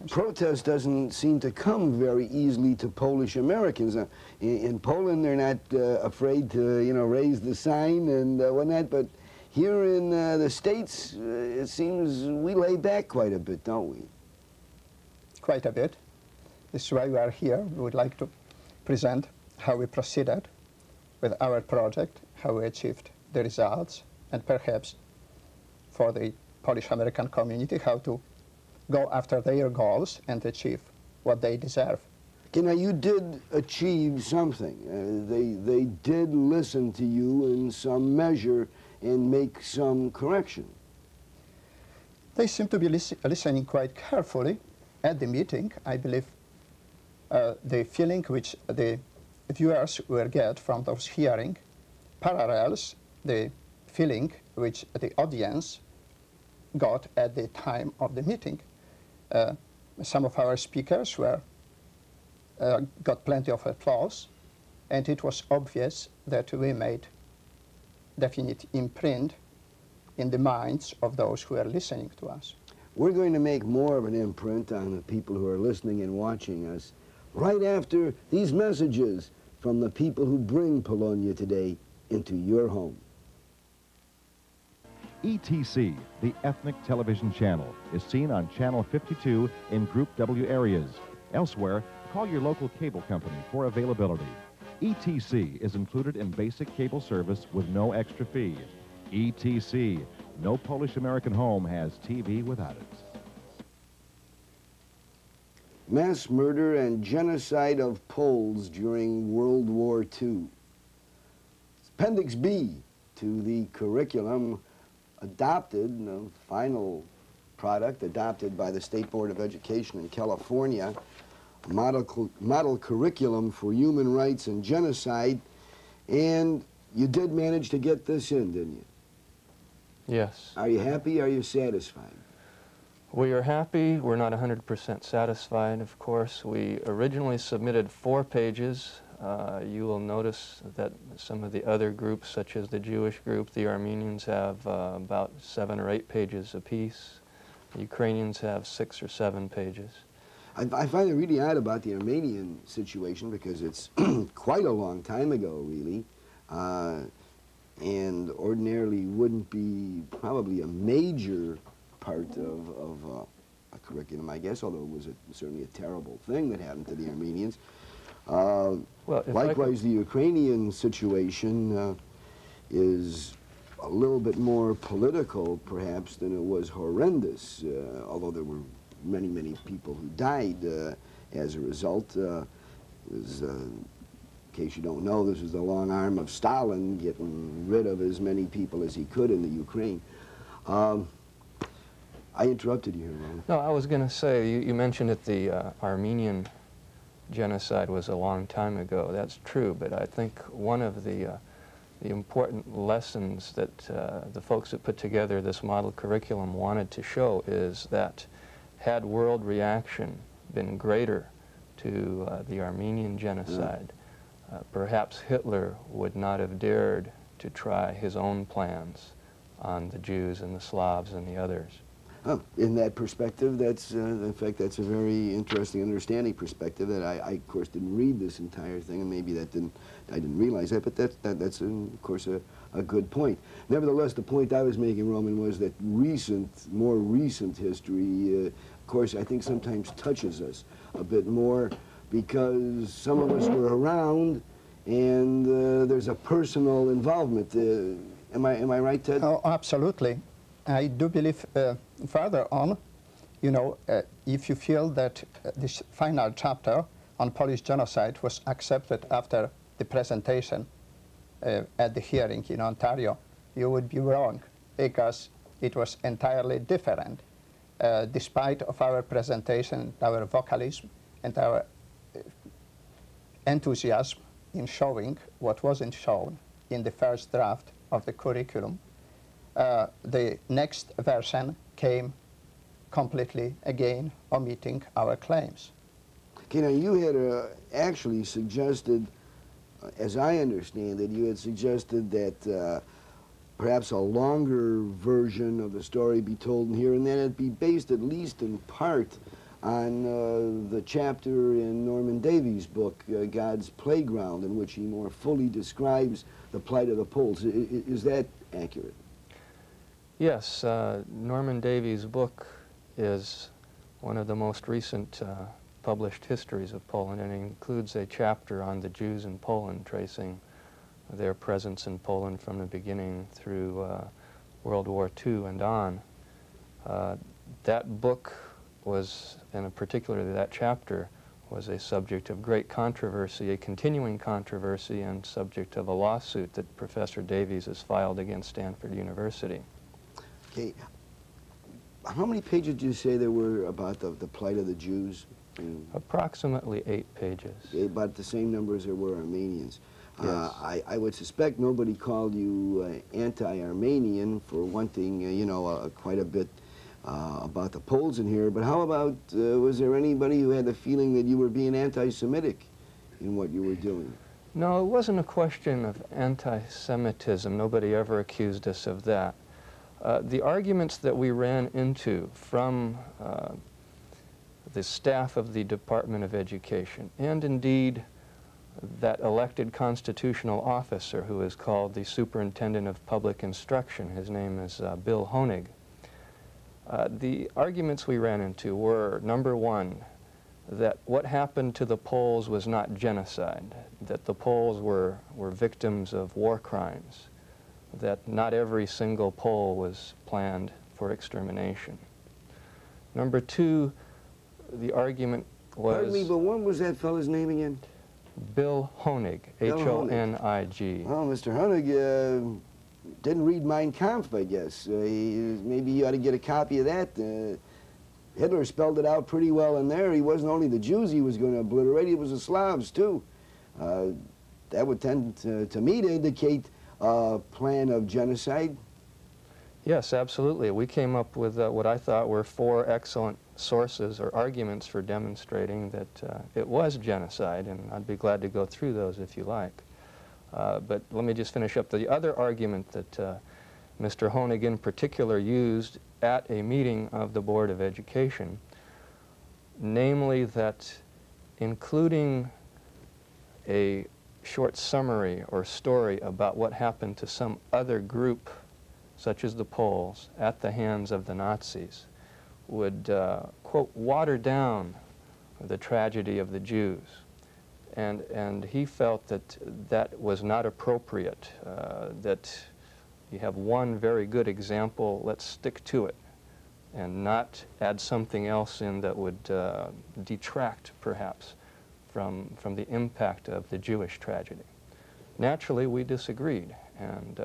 Protest doesn't seem to come very easily to Polish Americans. In Poland, they're not afraid to, raise the sign and whatnot, but here in the States, it seems we lay back quite a bit, don't we? Quite a bit. This is why we are here. We would like to present how we proceeded with our project, how we achieved the results, and perhaps for the Polish American community, how to go after their goals and achieve what they deserve. Okay, now you did achieve something. They did listen to you in some measure and make some correction. They seem to be listening quite carefully at the meeting. I believe the feeling which the viewers will get from those hearings parallels the feeling which the audience got at the time of the meeting. Some of our speakers got plenty of applause, and it was obvious that we made definite imprint in the minds of those who are listening to us. We're going to make more of an imprint on the people who are listening and watching us right after these messages from the people who bring Polonia today into your home. ETC, the ethnic television channel, is seen on Channel 52 in Group W areas. Elsewhere, call your local cable company for availability. ETC is included in basic cable service with no extra fee. ETC, no Polish-American home has TV without it. Mass murder and genocide of Poles during World War II. Appendix B to the curriculum adopted, the final product adopted by the State Board of Education in California, a model curriculum for human rights and genocide, and you did manage to get this in, didn't you? Yes. Are you happy? Are you satisfied? We are happy. We're not 100% satisfied, of course. We originally submitted 4 pages. You will notice that some of the other groups, such as the Jewish group, the Armenians have about 7 or 8 pages apiece. The Ukrainians have 6 or 7 pages. I find it really odd about the Armenian situation because it's quite a long time ago, really, and ordinarily wouldn't be probably a major part of a curriculum, I guess, although it was certainly a terrible thing that happened to the Armenians. Likewise, the Ukrainian situation is a little bit more political, perhaps, than it was horrendous, although there were many, many people who died as a result. In case you don't know, this was the long arm of Stalin getting rid of as many people as he could in the Ukraine. I interrupted you here, Ron. No, I was going to say, you mentioned that the Armenian genocide was a long time ago. That's true, but I think one of the important lessons that the folks that put together this model curriculum wanted to show is that had world reaction been greater to the Armenian genocide, perhaps Hitler would not have dared to try his own plans on the Jews and the Slavs and the others. In that perspective, that's in fact, that's a very interesting understanding perspective that I of course didn't read this entire thing, and maybe I didn't realize that, but that's of course a good point. Nevertheless, the point I was making, Roman, was that more recent history, of course, I think sometimes touches us a bit more because some of us were around, and there's a personal involvement. Am I right, Ted? Oh, absolutely. I do believe further on, you know, if you feel that this final chapter on Polish genocide was accepted after the presentation at the hearing in Ontario, you would be wrong, because it was entirely different. Despite of our presentation, our vocalism, and our enthusiasm in showing what wasn't shown in the first draft of the curriculum, the next version came completely, again, omitting our claims. Okay, now you had actually suggested, as I understand it, you had suggested that perhaps a longer version of the story be told in here, and that it be based at least in part on the chapter in Norman Davies' book, God's Playground, in which he more fully describes the plight of the Poles. Is that accurate? Yes, Norman Davies' book is one of the most recent published histories of Poland, and it includes a chapter on the Jews in Poland, tracing their presence in Poland from the beginning through World War II and on. That book was, and particularly that chapter, was a subject of great controversy, a continuing controversy, and subject of a lawsuit that Professor Davies has filed against Stanford University. Okay, how many pages did you say there were about the plight of the Jews? Approximately 8 pages. About the same number as there were Armenians. Yes. I would suspect nobody called you anti-Armenian for wanting, you know, quite a bit about the Poles in here, but how about, was there anybody who had the feeling that you were being anti-Semitic in what you were doing? No, it wasn't a question of anti-Semitism. Nobody ever accused us of that. The arguments that we ran into from the staff of the Department of Education, and indeed that elected constitutional officer who is called the Superintendent of Public Instruction, his name is Bill Honig. The arguments we ran into were, number one, that what happened to the Poles was not genocide, that the Poles were victims of war crimes, that not every single Pole was planned for extermination. Number two, the argument was... Pardon me, but what was that fellow's name again? Bill Honig, H-O-N-I-G. Well, Mr. Honig didn't read Mein Kampf, I guess. Maybe you ought to get a copy of that. Hitler spelled it out pretty well in there. He wasn't only the Jews he was going to obliterate, it was the Slavs, too. That would tend to me to indicate a plan of genocide. Yes, absolutely. We came up with what I thought were 4 excellent sources or arguments for demonstrating that it was genocide, and I'd be glad to go through those if you like. But let me just finish up. The other argument that Mr. Honig in particular used at a meeting of the Board of Education, namely that including a short summary or story about what happened to some other group, such as the Poles, at the hands of the Nazis, would, quote, water down the tragedy of the Jews. And he felt that that was not appropriate, that you have one very good example, let's stick to it, and not add something else in that would detract, perhaps, from the impact of the Jewish tragedy. Naturally, we disagreed, and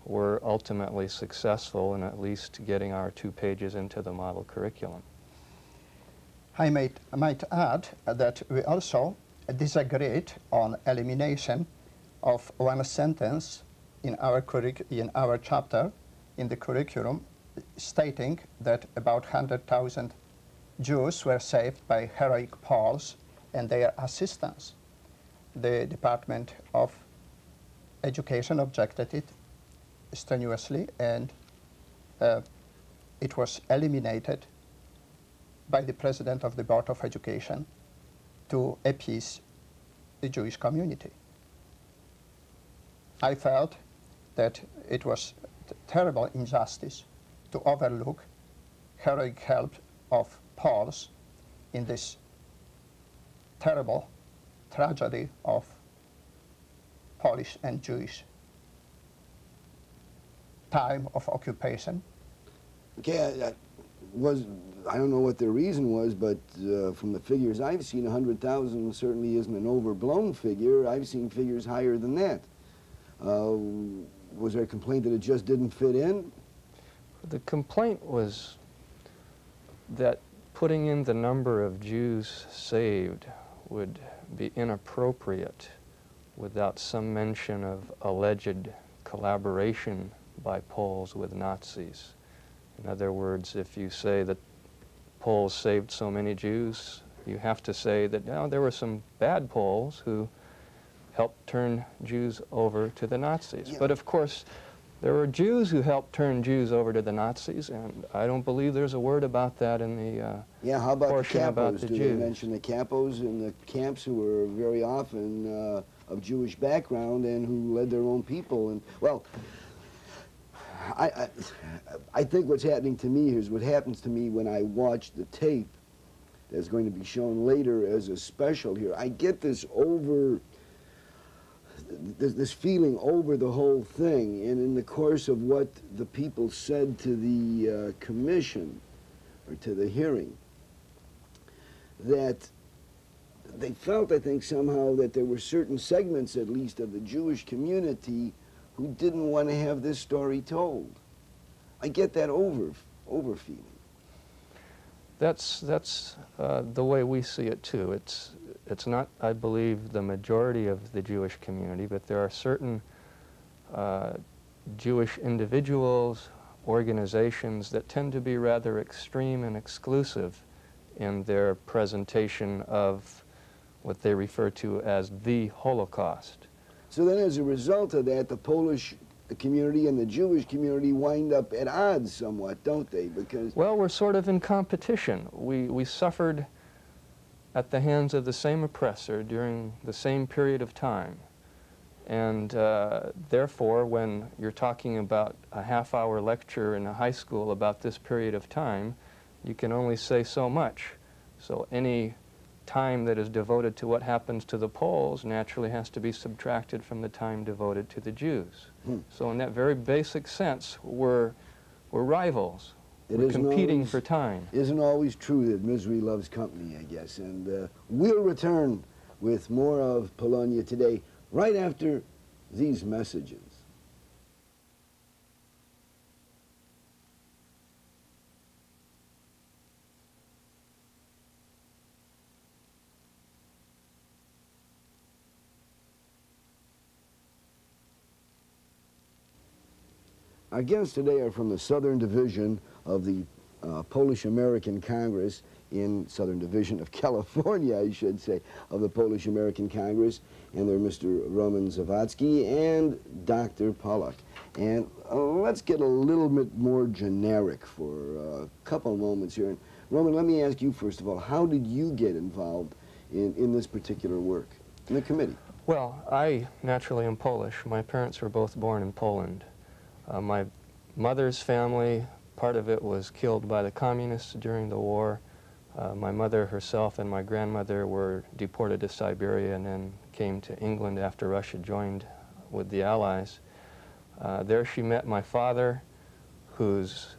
were ultimately successful in at least getting our 2 pages into the model curriculum. I might add that we also disagreed on elimination of one sentence in our chapter in the curriculum, stating that about 100,000 Jews were saved by heroic Poles and their assistants. The Department of Education objected it strenuously, and it was eliminated by the president of the Board of Education to appease the Jewish community. I felt that it was terrible injustice to overlook heroic help of Poles in this terrible tragedy of Polish and Jewish time of occupation. Okay, I don't know what the reason was, but from the figures I've seen, 100,000 certainly isn't an overblown figure. I've seen figures higher than that. Was there a complaint that it just didn't fit in? The complaint was that putting in the number of Jews saved would be inappropriate without some mention of alleged collaboration by Poles with Nazis. In other words, if you say that Poles saved so many Jews, you have to say that there were some bad Poles who helped turn Jews over to the Nazis. Yeah. But of course, there were Jews who helped turn Jews over to the Nazis, and I don't believe there's a word about that in the yeah, how about portion the capos? About the Do Jews. They mention the capos in the camps who were very often of Jewish background and who led their own people? And well, I think what's happening to me is what happens to me when I watch the tape that's going to be shown later as a special here. I get this feeling over the whole thing, and in the course of what the people said to the commission, or to the hearing, that they felt, I think, somehow that there were certain segments, at least, of the Jewish community who didn't want to have this story told. I get that over-feeling. That's the way we see it, too. It's not, I believe, the majority of the Jewish community, but there are certain Jewish individuals, organizations that tend to be rather extreme and exclusive in their presentation of what they refer to as the Holocaust. So then as a result of that, the Polish community and the Jewish community wind up at odds somewhat, don't they? Because well, we're sort of in competition. We suffered at the hands of the same oppressor during the same period of time. And therefore, when you're talking about a half-hour lecture in a high school about this period of time, you can only say so much. So any time that is devoted to what happens to the Poles naturally has to be subtracted from the time devoted to the Jews. So in that very basic sense, we're rivals. We're competing for time. It isn't always true that misery loves company, I guess. And we'll return with more of Polonia today, right after these messages. Our guests today are from the Southern Division of the Polish-American Congress in Southern Division of California, I should say, of the Polish-American Congress, and they're Mr. Roman Zawadzki and Dr. Pollock. And let's get a little bit more generic for a couple moments here. And Roman, let me ask you first of all, how did you get involved in this particular work, in the committee? Well, I naturally am Polish. My parents were both born in Poland. My mother's family, part of it was killed by the communists during the war. My mother herself and my grandmother were deported to Siberia and then came to England after Russia joined with the Allies. There she met my father, whose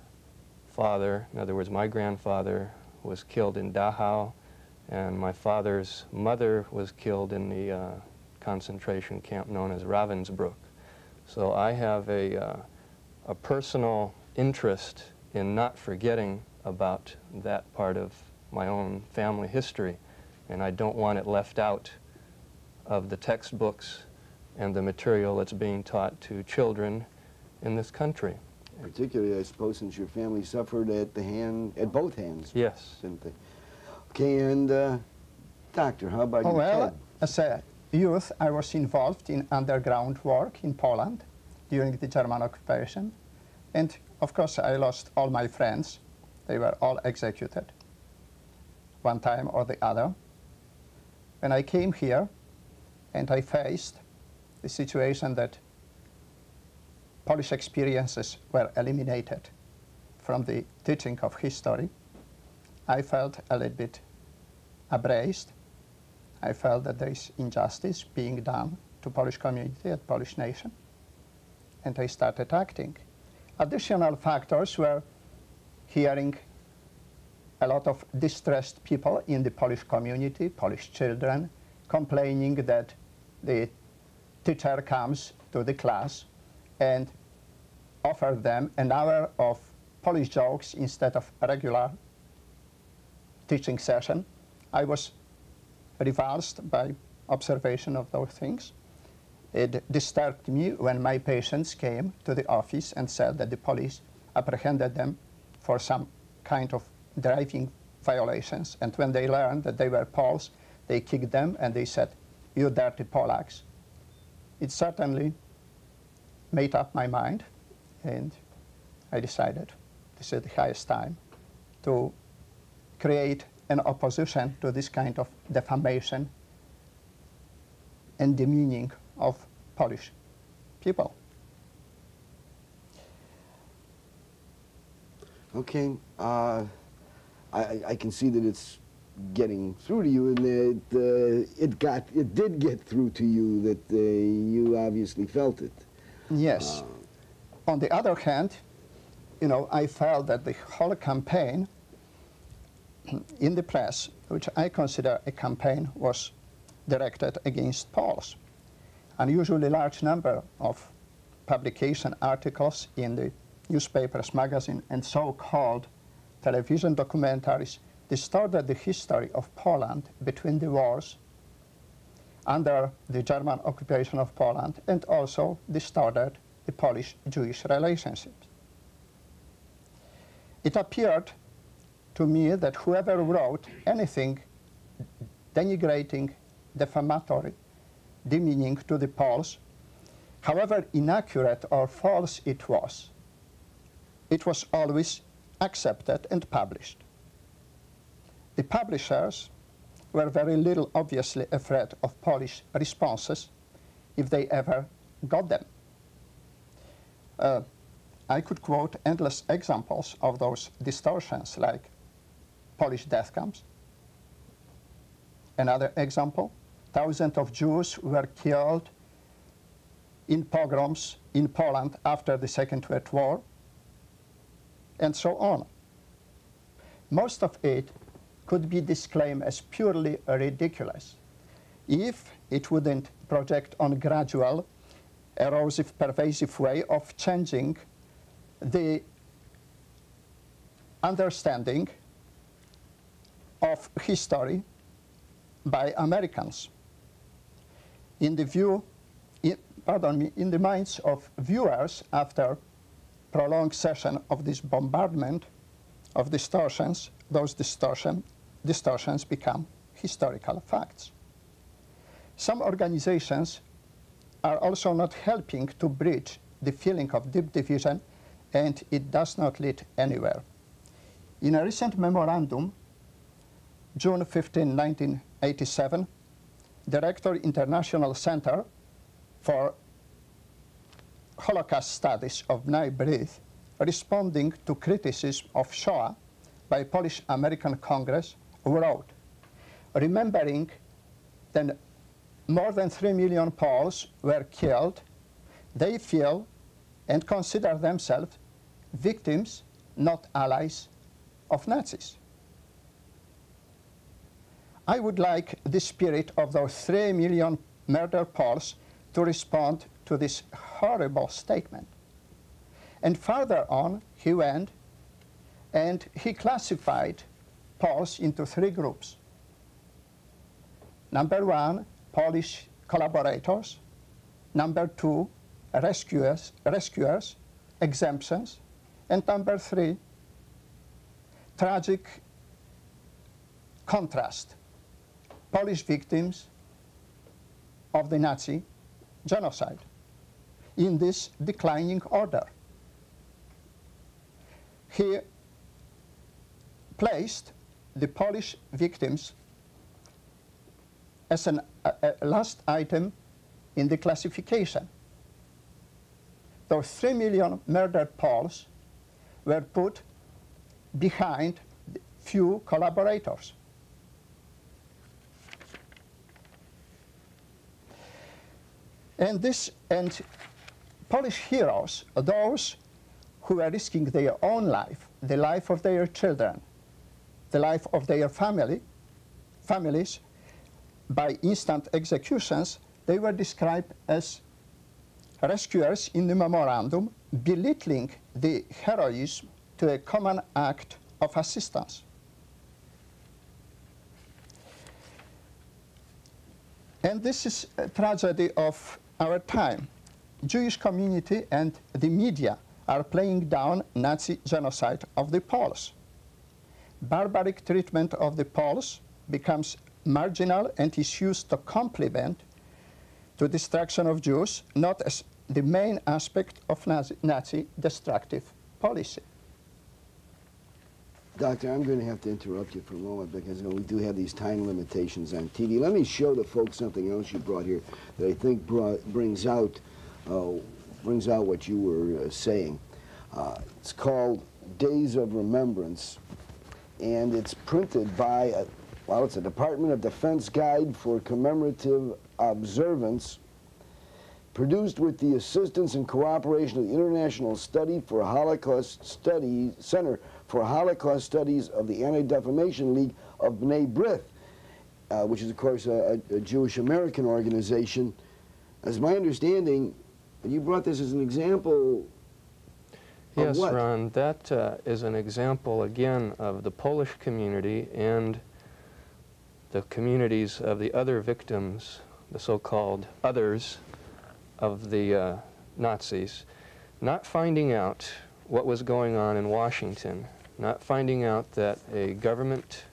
father, in other words my grandfather, was killed in Dachau, and my father's mother was killed in the concentration camp known as Ravensbrück. So I have a personal interest in not forgetting about that part of my own family history, and I don't want it left out of the textbooks and the material that's being taught to children in this country. Particularly, I suppose, since your family suffered at both hands. Yes. Didn't they? Okay, and Doctor, how about you? Well, as a youth, I was involved in underground work in Poland during the German occupation. And of course, I lost all my friends. They were all executed, one time or the other. When I came here and I faced the situation that Polish experiences were eliminated from the teaching of history, I felt a little bit abrased. I felt that there is injustice being done to Polish community and Polish nation, and I started acting. Additional factors were hearing a lot of distressed people in the Polish community, Polish children, complaining that the teacher comes to the class and offers them an hour of Polish jokes instead of a regular teaching session. I was repulsed by observation of those things. It disturbed me when my patients came to the office and said that the police apprehended them for some kind of driving violations. And when they learned that they were Poles, they kicked them and they said, "You dirty Polacks." It certainly made up my mind, and I decided this is the highest time to create an opposition to this kind of defamation and demeaning of Polish people. Okay, I can see that it's getting through to you, and that it did get through to you, that you obviously felt it. Yes. On the other hand, you know, I felt that the whole campaign in the press, which I consider a campaign, was directed against Poles. Unusually large number of publication articles in the newspapers, magazine, and so-called television documentaries distorted the history of Poland between the wars, under the German occupation of Poland, and also distorted the Polish-Jewish relationships. It appeared to me that whoever wrote anything denigrating, defamatory, demeaning to the Poles, however inaccurate or false it was always accepted and published. The publishers were very little obviously afraid of Polish responses if they ever got them. I could quote endless examples of those distortions, like Polish death camps. Another example, thousands of Jews were killed in pogroms in Poland after the Second World War, and so on. Most of it could be disclaimed as purely ridiculous if it wouldn't project on gradual, erosive, pervasive way of changing the understanding of history by Americans. In the minds of viewers after prolonged session of this bombardment of distortions, those distortions become historical facts. Some organizations are also not helping to bridge the feeling of deep division, and it does not lead anywhere. In a recent memorandum, June 15, 1987, Director International Center for Holocaust Studies of B'nai B'rith, responding to criticism of Shoah by Polish American Congress, wrote, remembering that more than 3 million Poles were killed, they feel and consider themselves victims, not allies, of Nazis. I would like the spirit of those 3 million murdered Poles to respond to this horrible statement. And further on, he went and he classified Poles into 3 groups. Number 1, Polish collaborators. Number 2, rescuers, exemptions. And number 3, tragic contrast, Polish victims of the Nazi genocide, in this declining order. He placed the Polish victims as a last item in the classification. Those 3 million murdered Poles were put behind few collaborators. And Polish heroes, those who were risking their own life, the life of their children, the life of their families, by instant executions, they were described as rescuers in the memorandum, belittling the heroism to a common act of assistance. And this is a tragedy of our time. Jewish community and the media are playing down Nazi genocide of the Poles. Barbaric treatment of the Poles becomes marginal and is used to complement to destruction of Jews, not as the main aspect of Nazi destructive policy. Doctor, I'm going to have to interrupt you for a moment because we do have these time limitations on TV. Let me show the folks something else you brought here that I think brings out what you were saying. It's called Days of Remembrance, and it's printed by, it's a Department of Defense Guide for Commemorative Observance, produced with the assistance and cooperation of the International Center for Holocaust Studies of the Anti-Defamation League of B'nai B'rith, which is, of course, a Jewish American organization. As my understanding, you brought this as an example of Yes, what? Ron, that is an example, again, of the Polish community and the communities of the other victims, the so-called others of the Nazis, not finding out what was going on in Washington, not finding out that a government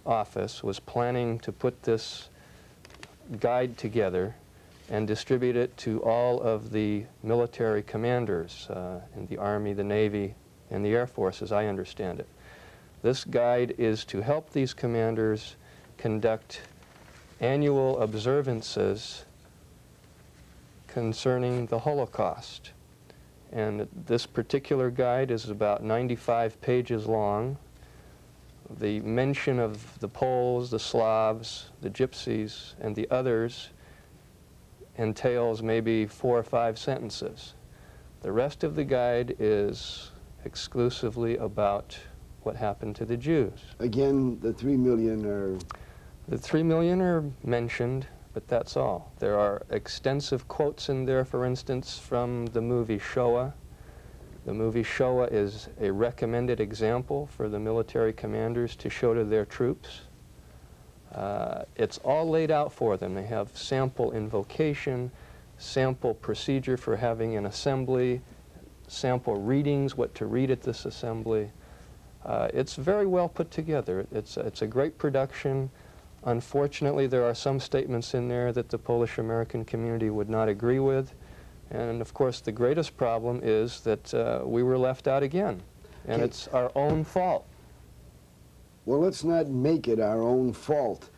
office was planning to put this guide together and distribute it to all of the military commanders in the Army, the Navy, and the Air Force, as I understand it. This guide is to help these commanders conduct annual observances concerning the Holocaust. And this particular guide is about 95 pages long. The mention of the Poles, the Slavs, the Gypsies, and the others entails maybe 4 or 5 sentences. The rest of the guide is exclusively about what happened to the Jews. Again, the 3 million are... The 3 million are mentioned, but that's all. There are extensive quotes in there, for instance, from the movie Shoah. The movie Shoah is a recommended example for the military commanders to show to their troops. It's all laid out for them. They have sample invocation, sample procedure for having an assembly, sample readings, what to read at this assembly. It's very well put together. It's a great production. Unfortunately, there are some statements in there that the Polish-American community would not agree with. And of course, the greatest problem is that we were left out again. And it's our own fault. Well, let's not make it our own fault.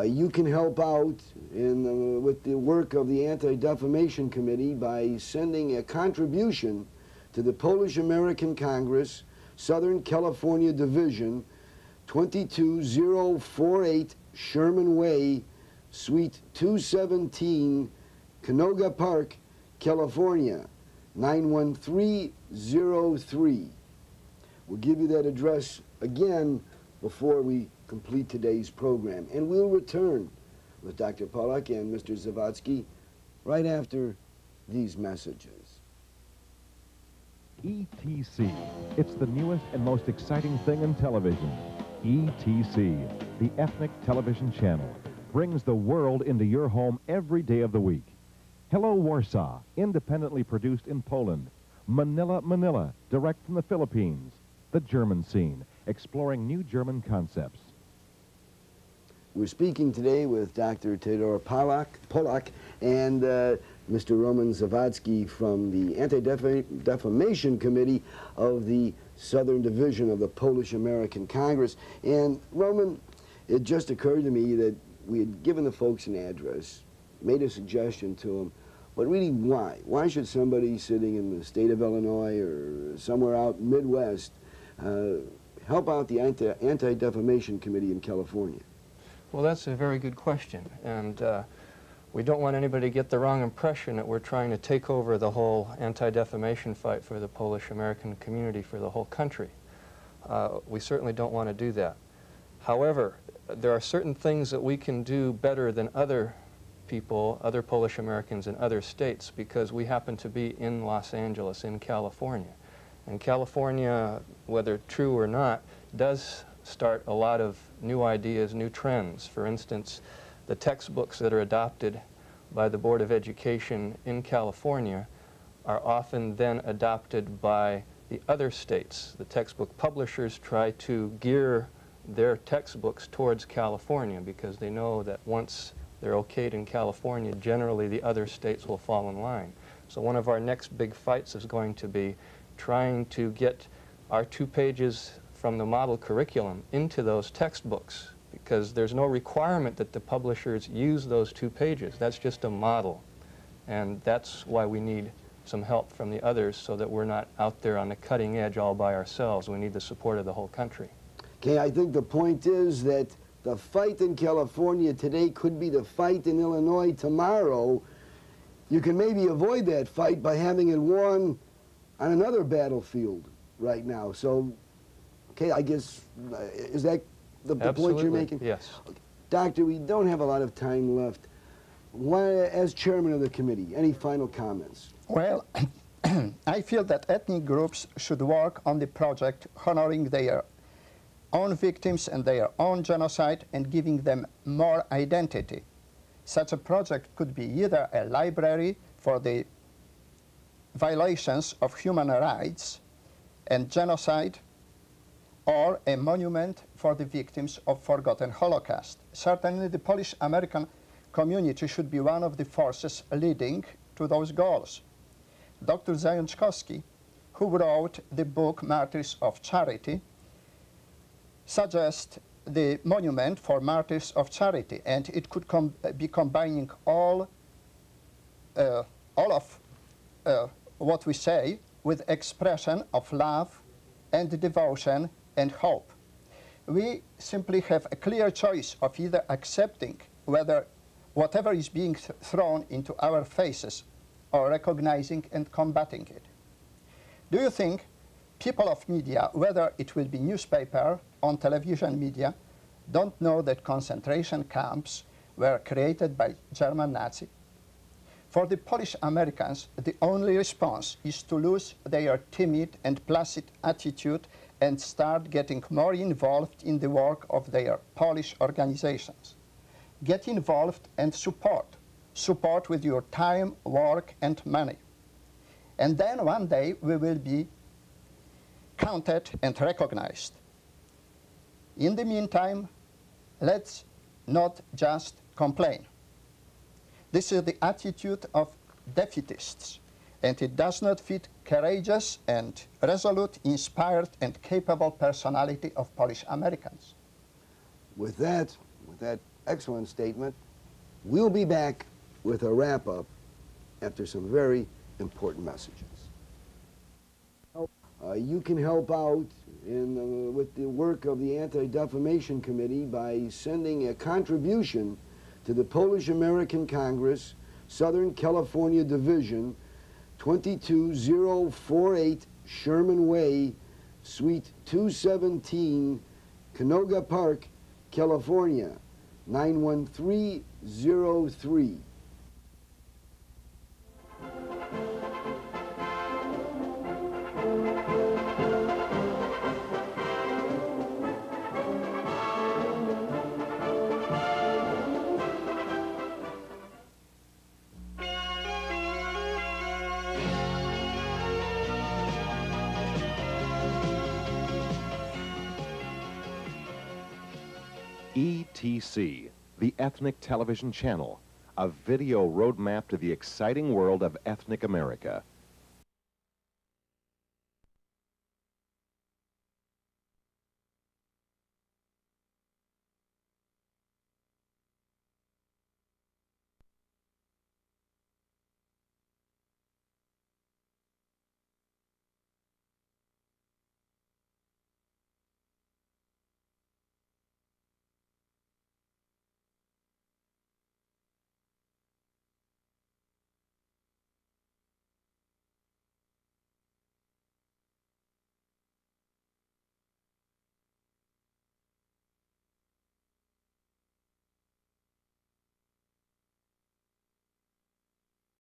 You can help out with the work of the Anti-Defamation Committee by sending a contribution to the Polish-American Congress, Southern California Division, 22048 Sherman Way, Suite 217, Canoga Park, California, 91303. We'll give you that address again before we complete today's program. And we'll return with Dr. Pollack and Mr. Zawadzki right after these messages. ETC. It's the newest and most exciting thing in television. ETC, the Ethnic Television Channel, brings the world into your home every day of the week. Hello, Warsaw, independently produced in Poland. Manila, Manila, direct from the Philippines. The German Scene, exploring new German concepts. We're speaking today with Dr. Theodor Pollack and Mr. Roman Zawadzki from the Anti-Defamation Committee of the Southern Division of the Polish-American Congress. And Roman, it just occurred to me that we had given the folks an address, made a suggestion to them, but really why? Why should somebody sitting in the state of Illinois or somewhere out Midwest help out the Anti-Defamation Committee in California? Well, that's a very good question, and we don't want anybody to get the wrong impression that we're trying to take over the whole anti-defamation fight for the Polish-American community for the whole country. We certainly don't want to do that. However, there are certain things that we can do better than other people, other Polish Americans in other states, because we happen to be in Los Angeles, in California. And California, whether true or not, does start a lot of new ideas, new trends. For instance, the textbooks that are adopted by the Board of Education in California are often then adopted by the other states. The textbook publishers try to gear their textbooks towards California because they know that once they're okayed in California, generally the other states will fall in line. So one of our next big fights is going to be trying to get our 2 pages from the model curriculum into those textbooks, because there's no requirement that the publishers use those 2 pages. That's just a model. And that's why we need some help from the others so that we're not out there on the cutting edge all by ourselves. We need the support of the whole country. Okay, I think the point is that the fight in California today could be the fight in Illinois tomorrow. You can maybe avoid that fight by having it won on another battlefield right now. So, okay, I guess, is that the point you're making? Yes. Doctor, we don't have a lot of time left. Why, as chairman of the committee, any final comments? Well, I feel that ethnic groups should work on the project honoring their own victims and their own genocide and giving them more identity. Such a project could be either a library for the violations of human rights and genocide, or a monument for the victims of forgotten Holocaust. Certainly the Polish-American community should be one of the forces leading to those goals. Dr. Zajączkowski, who wrote the book Martyrs of Charity, suggests the monument for Martyrs of Charity, and it could be combining all of what we say with expression of love and devotion and hope. We simply have a clear choice of either accepting whatever is being thrown into our faces or recognizing and combating it. Do you think people of media, whether it will be newspaper, on television media, don't know that concentration camps were created by German Nazis? For the Polish Americans, the only response is to lose their timid and placid attitude and start getting more involved in the work of their Polish organizations. Get involved and support. Support with your time, work, and money. And then one day we will be counted and recognized. In the meantime, let's not just complain. This is the attitude of defeatists, and it does not fit courageous and resolute, inspired and capable personality of Polish Americans. With that excellent statement, we'll be back with a wrap-up after some very important messages. You can help out with the work of the Anti-Defamation Committee by sending a contribution to the Polish American Congress, Southern California Division, 22048 Sherman Way, Suite 217, Canoga Park, California, 91303. ETC, the Ethnic Television Channel, a video roadmap to the exciting world of ethnic America.